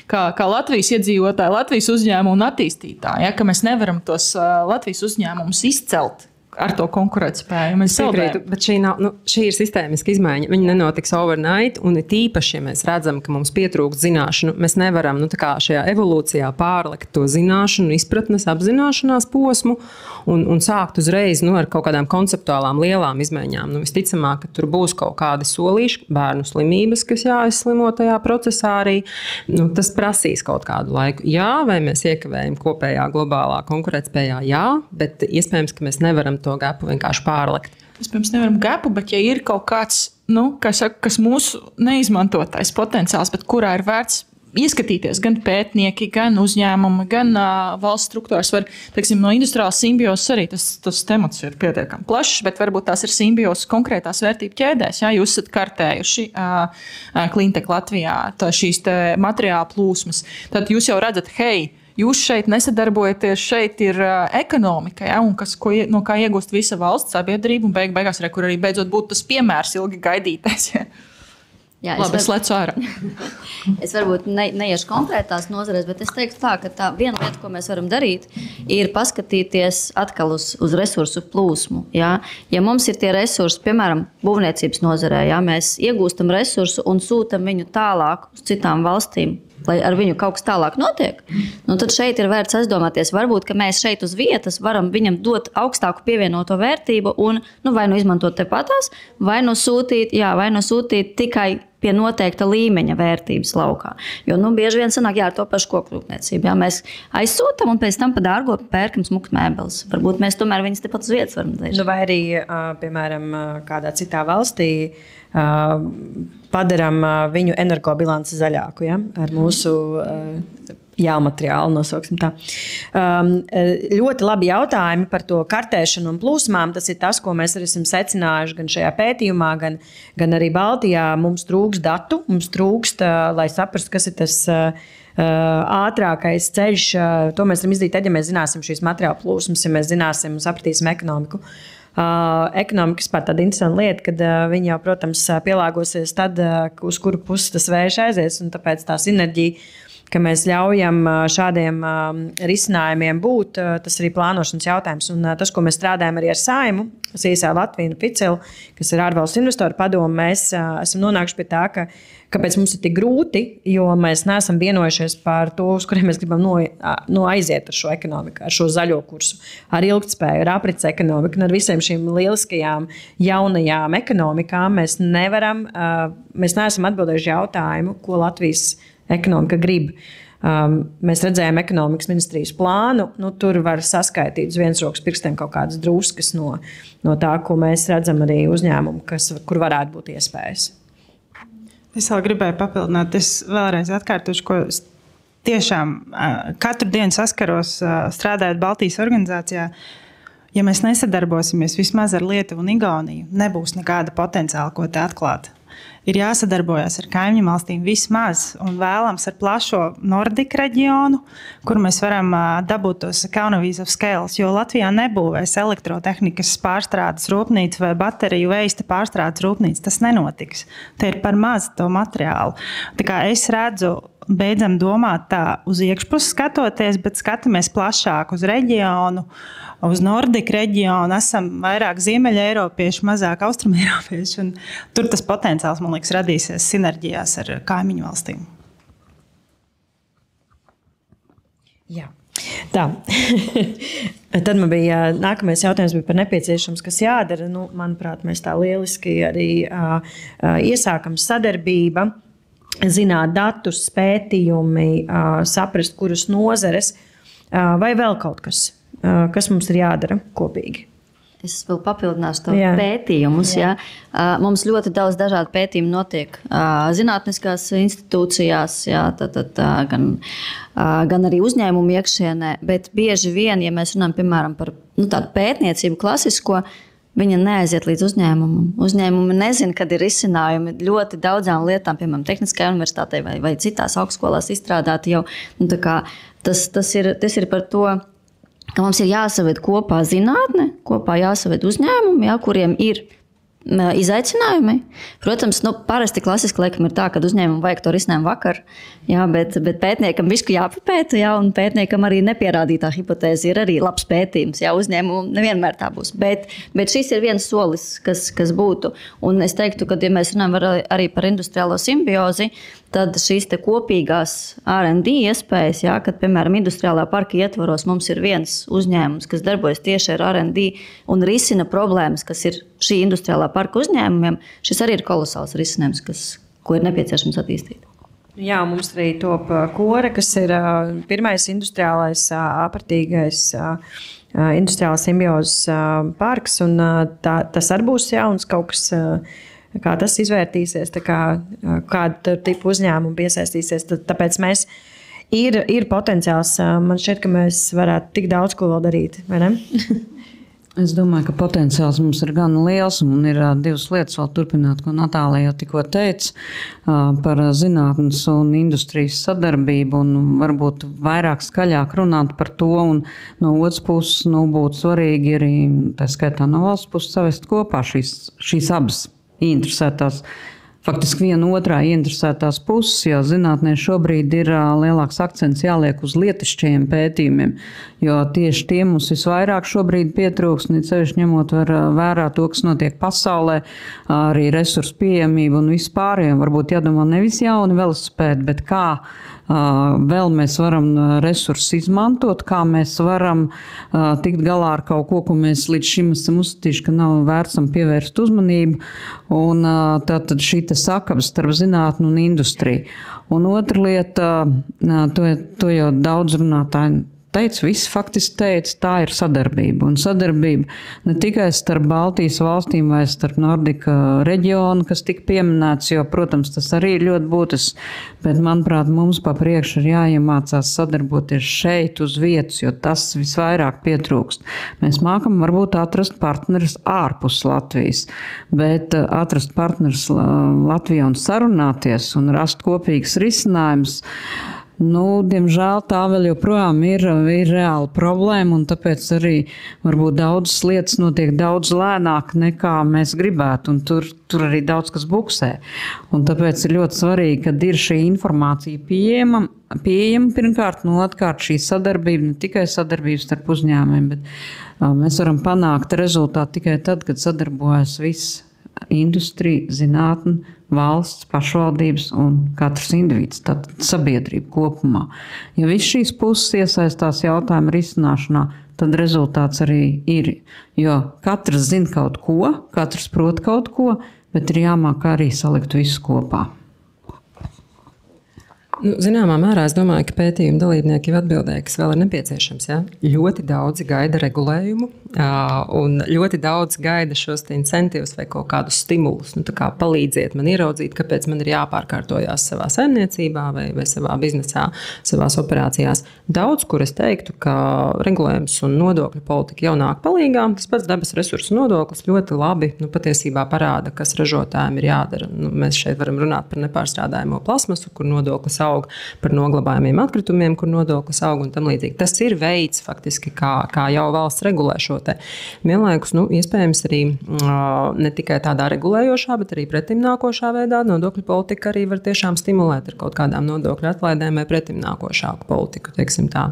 kā Latvijas iedzīvotāji, Latvijas uzņēmumu un attīstītāji, ka mēs nevaram tos Latvijas uzņēmumus izcelt ar to konkurētspēju. Mēs piekrītu, bet šī ir sistēmiska izmaiņa. Viņa nenotiks overnight, un tīpaši, ja mēs redzam, ka mums pietrūkst zināšanu, mēs nevaram šajā evolūcijā pārlikt to zināšanu, izpratnes, apzināšanās posmu un sākt uzreiz ar kaut kādām konceptuālām lielām izmaiņām. Visticamāk, ka tur būs kaut kādi solīši, bērnu slimības, kas jāizslimo tajā procesā arī. Tas prasīs kaut kādu laiku. Jā, vai mēs iekavējam kopējā globālā konkurētspējā? Jā, bet iespējams, ka mēs nevaram to gapu vienkārši pārlikt. Mēs, pirms nevaram gapu, bet ja ir kaut kāds, kas mūsu neizmantotais potenciāls, bet kurā ir vērts ieskatīties gan pētnieki, gan uzņēmumi, gan valsts struktūras, no industriālas simbiozes arī tas temats ir pietiekami plašs, bet varbūt tās ir simbiozes konkrētās vērtību ķēdēs. Ja? Jūs esat kartējuši Cleantech Latvijā šīs materiāla plūsmas, tad jūs jau redzat, jūs šeit nesadarbojaties, šeit ir ekonomika, un no kā iegūst visa valsts sabiedrība, un beigās, kur arī beidzot būtu tas piemērs ilgi gaidītais. Ja. Jā, labi, es lecu ārā. Es varbūt neiešu konkrētās nozarēs, bet es teiktu tā, ka tā viena lieta, ko mēs varam darīt, ir paskatīties atkal uz resursu plūsmu. Ja mums ir tie resursi, piemēram, būvniecības nozarē, mēs iegūstam resursu un sūtam viņu tālāk uz citām valstīm, lai ar viņu kaut kas tālāk notiek, tad šeit ir vērts aizdomāties, varbūt, ka mēs šeit uz vietas varam viņam dot augstāku pievienoto vērtību un vai izmantot tepatās, vai sūtīt tikai pie noteikta līmeņa vērtības laukā. Jo bieži vien sanāk ar to pašu kokrūpniecību. Mēs aizsūtam un pēc tam pa dārgo pērkam smukas mēbeles. Varbūt mēs tomēr viņas tepat uz vietas varam darīt. Vai arī, piemēram, kādā citā valstī padaram viņu energobilanci zaļāku, ar mūsu materiālu, nosauksim tā. Ļoti labi jautājumi par to kartēšanu un plūsmām. Tas ir tas, ko mēs arī esam secinājuši gan šajā pētījumā, gan arī Baltijā. Mums trūkst datu, mums trūkst, lai saprastu, kas ir tas ātrākais ceļš. To mēs varam izdarīt, tad, ja mēs zināsim šīs materiāla plūsmas, ja mēs zināsim un sapratīsim ekonomiku. Ekonomika ir tāda interesanta lieta, kad viņi jau, protams, pielāgosies tad, uz kuru pusi tas vējš aizies, un tāpēc tā sinerģija, ka mēs ļaujam šādiem risinājumiem būt, tas arī plānošanas jautājums. Un tas, ko mēs strādājam arī ar Saeimu, CSA Latviju un Ficelu, kas ir ārvalstu investoru padomu, mēs esam nonākuši pie tā, kāpēc mums ir tik grūti, jo mēs neesam vienojušies par to, uz kuriem mēs gribam aiziet ar šo ekonomiku, ar šo zaļo kursu, ar ilgtspēju, ar aprits ekonomiku un ar visiem šīm lieliskajām jaunajām ekonomikām. Mēs neesam atbildējuši jautājumu, ko Latvijas ekonomika grib. Mēs redzējām ekonomikas ministrijas plānu, tur var saskaitīt uz vienas rokas pirkstiem kaut kādas druskas no tā, ko mēs redzam arī uzņēmumu, kur varētu būt iespējas. Es vēl gribēju papildināt, es vēlreiz atkārtošu, ko tiešām katru dienu saskaros strādājot Baltijas organizācijā. Ja mēs nesadarbosimies vismaz ar Lietuvu un Igauniju, nebūs nekāda potenciāla, ko te atklāt. Ir jāsadarbojas ar kaimiņu valstīm vismaz un vēlams ar plašo Nordiku reģionu, kur mēs varam dabūt tos economies of scale, jo Latvijā nebūvēs elektrotehnikas pārstrādes rūpnīca vai bateriju veista pārstrādes rūpnīca. Tas nenotiks. Te ir par maz to materiālu. Tā kā es redzu, beidzam domāt tā uz iekšpusi skatoties, bet skatāmies plašāk uz reģionu, uz Nordiku reģionu. Esam vairāk ziemeļa eiropieši, mazāk austrumu eiropieši. Tur tas potenciāls, man liekas, radīsies sinerģijās ar kaimiņu valstīm. Jā. Tā. Tad man bija nākamais jautājums bija par nepieciešams, kas jādara. Manuprāt, mēs tā lieliski arī iesākam sadarbība, zināt datus, pētījumi, saprast, kuras nozares vai vēl kaut kas mums ir jādara kopīgi. Es vēl papildināšu to pētījumus. Jā. Mums ļoti daudz dažādu pētījumu notiek zinātniskās institūcijās, gan arī uzņēmumu iekšienē, bet bieži vien, ja mēs runājam piemēram par tādu pētniecību klasisko, viņa neaiziet līdz uzņēmumam. Uzņēmumi nezina, kad ir risinājumi ļoti daudzām lietām, piemēram, Tehniskajā universitātē vai citās augstskolās izstrādāti jau. Tas ir par to, ka mums ir jāsaved kopā zinātne, kopā jāsaved uzņēmumi, kuriem ir izaicinājumi. Protams, parasti klasiski laikam ir tā, ka uzņēmumu vajag to risinājumu vakar, bet pētniekam visu jāpapēta, un pētniekam arī nepierādītā hipotēze ir arī labs pētījums. Uzņēmumu nevienmēr tā būs, bet šis ir viens solis, kas būtu. Un es teiktu, ka, ja mēs runājam arī par industriālo simbiozi, tad šīs te kopīgās R&D iespējas, kad, piemēram, industriālā parka ietvaros mums ir viens uzņēmums, kas darbojas tieši ar R&D un risina problēmas, kas ir šī industriālā parka uzņēmumiem, šis arī ir kolosāls risinājums, ko ir nepieciešams attīstīt. Jā, mums arī top Kore, kas ir pirmais industriālais āprtīgais industriālās simbiozes parks, un tas arī būs jauns kaut kas, kā tas izvērtīsies, kāda tipa uzņēmuma piesaistīsies. Tāpēc ir potenciāls. Man šķiet, ka mēs varētu tik daudz ko vēl darīt, vai ne? Es domāju, ka potenciāls mums ir gan liels, un ir divas lietas vēl turpināt, ko Natālija jau tikko teica par zinātnes un industrijas sadarbību, un varbūt vairāk skaļāk runāt par to, un no otras puses būtu svarīgi arī, tā skaitā no valsts puses, savest kopā šīs abas interesētās. Faktiski viena otrā interesētās puses, jo zinātnē šobrīd ir lielāks akcents jāliek uz lietišķajiem pētījumiem, jo tieši tie mums visvairāk šobrīd pietrūkst, ceļš ņemot vērā to, kas notiek pasaulē, arī resursu pieejamību un vispārējiem. Varbūt jādomā nevis jauni velosipēdi, bet kā vēl mēs varam resursus izmantot, kā mēs varam tikt galā ar kaut ko mēs līdz šim esam uzskatījuši, ka nav vērtsam pievērst uzmanību. Un tātad šī sakabes starp zinātni un industriju. Un otra lieta, to jau daudz runātāji teica, visi faktiski teica, tā ir sadarbība. Un sadarbība ne tikai starp Baltijas valstīm vai starp Nordika reģionu, kas tika pieminēts, jo, protams, tas arī ir ļoti būtisks, bet, manuprāt, mums pa priekšu ir jāiemācās sadarboties šeit uz vietas, jo tas visvairāk pietrūkst. Mēs mākam varbūt atrast partneris ārpus Latvijas, bet atrast partneris Latvijā un sarunāties un rast kopīgas risinājumus, diemžēl tā vēl joprojām ir reāla problēma, un tāpēc arī varbūt daudzas lietas notiek daudz lēnāk nekā mēs gribētu, un tur arī daudz kas buksē. Un tāpēc ir ļoti svarīgi, kad ir šī informācija pieejama pirmkārt, otrkārt šī sadarbība, ne tikai sadarbības starp uzņēmumiem, bet mēs varam panākt rezultātu tikai tad, kad sadarbojas viss industrija, zinātne, valsts, pašvaldības un katrs individs, tātad sabiedrība kopumā. Ja viss šīs puses iesaistās jautājuma risināšanā, tad rezultāts arī ir. Jo katrs zina kaut ko, katrs prot kaut ko, bet ir jāmāk arī salikt visu kopā. Zināmā mērā es domāju, ka pētījuma dalībnieki jau atbildēja, kas vēl ir nepieciešams. Ja? Ļoti daudzi gaida regulējumu un ļoti daudz gaida šos incentīvus vai kaut kādus stimulus. Kā palīdziet man ieraudzīt, kāpēc man ir jāpārkārtojās savā saimniecībā vai savā biznesā, savās operācijās. Daudz, kur es teiktu, ka regulējums un nodokļu politika jau nāk palīgā. Tas pats dabas resursu nodoklis ļoti labi patiesībā parāda, kas ražotājiem ir jādara. Mēs šeit varam runāt par nepārstrādājumo plasmasu, kur nodoklis aug, par noglabājumiem atkritumiem, kur nodoklis aug un tam līdzīgi. Tas ir veids, faktiski, kā jau valsts regulē šo te. Vienlaikus, iespējams arī ne tikai tādā regulējošā, bet arī pretimnākošā veidā nodokļu politika arī var tiešām stimulēt ar kaut kādām nodokļu atlaidēm vai pretimnākošāku politiku, teiksim tā.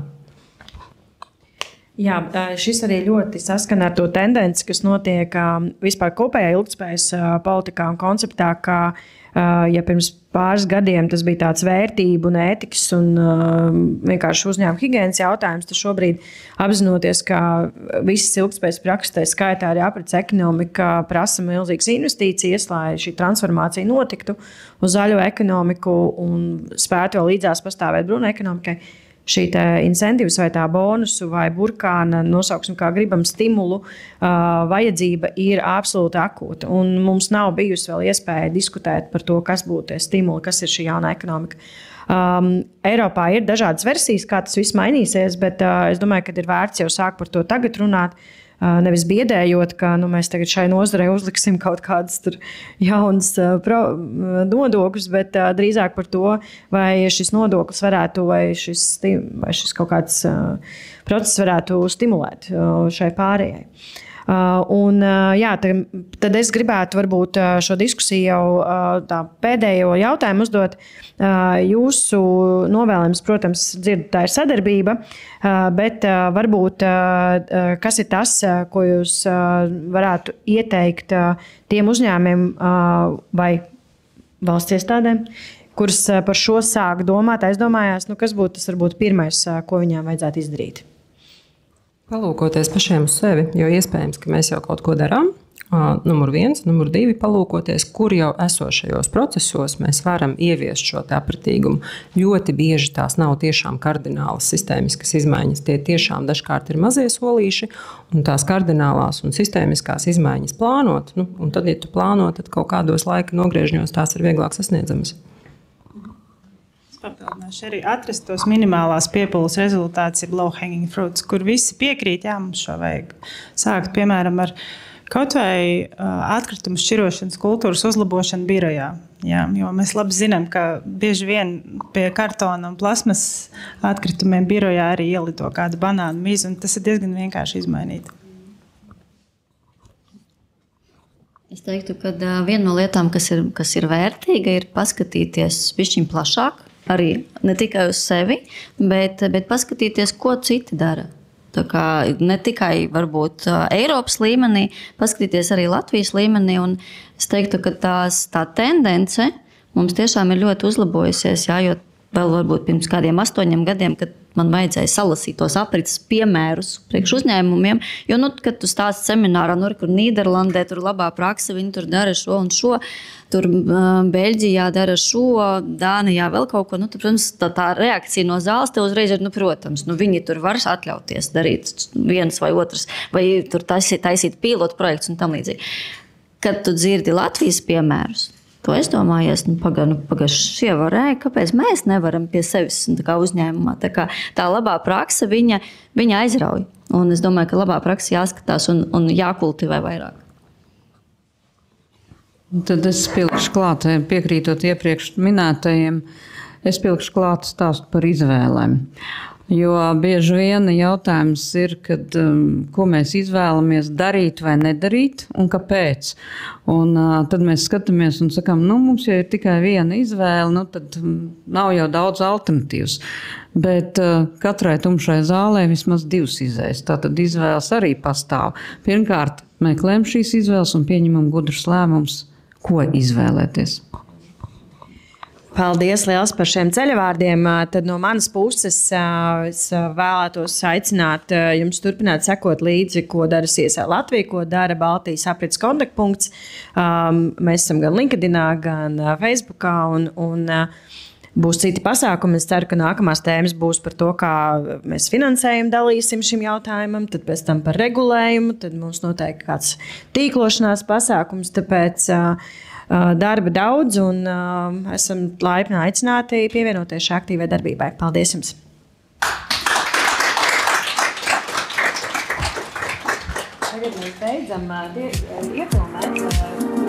Jā, šis arī ļoti saskana ar to tendenci, kas notiek vispār kopējā ilgtspējas politikā un konceptā, ka ja pirms pāris gadiem tas bija tāds vērtību un ētikas un vienkārši uzņēmuma higienas jautājums, tad šobrīd apzinoties, ka visas ilgtspējas prakses, tā skaitā arī aprits ekonomika, prasa milzīgas investīcijas, lai šī transformācija notiktu uz zaļo ekonomiku un spētu vēl līdzās pastāvēt brūna ekonomikai. Šī incentīvs vai tā bonusu vai burkāna, nosauksim kā gribam, stimulu vajadzība ir absolūti akūta. Un mums nav bijusi vēl iespēja diskutēt par to, kas būtu tie stimuli, kas ir šī jaunā ekonomika. Eiropā ir dažādas versijas, kā tas viss mainīsies, bet es domāju, ka ir vērts jau sākt par to tagad runāt. Nevis biedējot, ka mēs tagad šai nozarei uzliksim kaut kādas jaunas nodokļus, bet drīzāk par to, vai šis nodoklis varētu, vai šis kaut kāds process varētu stimulēt šai pārējai. Jā, tad es gribētu varbūt šo diskusiju jau tā pēdējo jautājumu uzdot. Jūsu novēlējums, protams, tā ir sadarbība, bet varbūt kas ir tas, ko jūs varētu ieteikt tiem uzņēmumiem vai valsts iestādēm, kuras par šo sāk domāt, aizdomājās, kas būtu tas varbūt pirmais, ko viņām vajadzētu izdarīt? Palūkoties pašiem uz sevi, jo iespējams, ka mēs jau kaut ko darām. Numur 1, numur 2, palūkoties, kur jau esošajos procesos mēs varam ieviest šo apratīgumu. Ļoti bieži tās nav tiešām kardinālas sistēmiskas izmaiņas. Tie tiešām dažkārt ir mazie solīši, un tās kardinālās un sistēmiskās izmaiņas plānot. Un tad, ja tu plāno, tad kaut kādos laika nogriežņos tās ir vieglāk sasniedzamas. Papildināšu arī atrast tos minimālās piepildes rezultātus, ir low hanging fruits, kur visi piekrīt, jā, mums šo vajag sākt, piemēram, ar kaut vai atkritumu šķirošanas kultūras uzlabošanu birojā. Jā, jo mēs labi zinām, ka bieži vien pie kartona un plasmas atkritumiem birojā arī ielido kādu banānu mizu, un tas ir diezgan vienkārši izmainīt. Es teiktu, ka viena no lietām, kas ir vērtīga, ir paskatīties bišķiņ plašāk. Arī ne tikai uz sevi, bet paskatīties, ko citi dara. Tā kā ne tikai varbūt Eiropas līmenī, paskatīties arī Latvijas līmenī. Un es teiktu, ka tā tendence mums tiešām ir ļoti uzlabojusies, jā, jo vēl varbūt pirms kādiem 8 gadiem, kad man vajadzēja salasīt tos aprits piemērus priekš uzņēmumiem, jo, kad tu stāsti seminārā, kur Nīderlandē tur labā praksa, viņi tur dara šo un šo, tur Beļģijā dara šo, Dānijā vēl kaut ko, tad, protams, tā reakcija no zāles te uzreiz ir, protams, viņi tur var atļauties darīt viens vai otrs, vai tur taisīt pilotu projekts un tam līdzīgi. Kad tu dzirdi Latvijas piemērus, to es domāju, šie varēja, kāpēc mēs nevaram pie sevis uzņēmumā. Tā labā praksa, viņa aizrauj. Un es domāju, ka labā praksa jāskatās un jākultivē vairāk. Tad es pilkšu klāt, piekrītot iepriekš minētajiem, es pilkšu klāt stāstu par izvēlēm. Jo bieži vien jautājums ir, ko mēs izvēlamies darīt vai nedarīt un kāpēc. Un tad mēs skatāmies un sakām, mums jau ir tikai viena izvēle, tad nav jau daudz alternatīvas. Bet katrai tumšai zālē vismaz 2 izējas. Tātad izvēles arī pastāv. Pirmkārt, meklējam šīs izvēles un pieņemam gudrus lēmumus, ko izvēlēties. Paldies liels par šiem ceļavārdiem. Tad no manas puses es vēlētos aicināt jums turpināt sekot līdzi, ko dara CSR Latvija, ko dara Baltijas aprits kontaktpunkts. Mēs esam gan LinkedInā, gan Facebookā un būs citi pasākumi. Es ceru, ka nākamās tēmas būs par to, kā mēs finansējumu dalīsim šim jautājumam, tad pēc tam par regulējumu, tad mums noteikti kāds tīklošanās pasākums, tāpēc darba daudz un esam laipni aicināti pievienoties šai aktīvai darbībai. Paldies jums! Tagad mēs beidzam iefilmēt.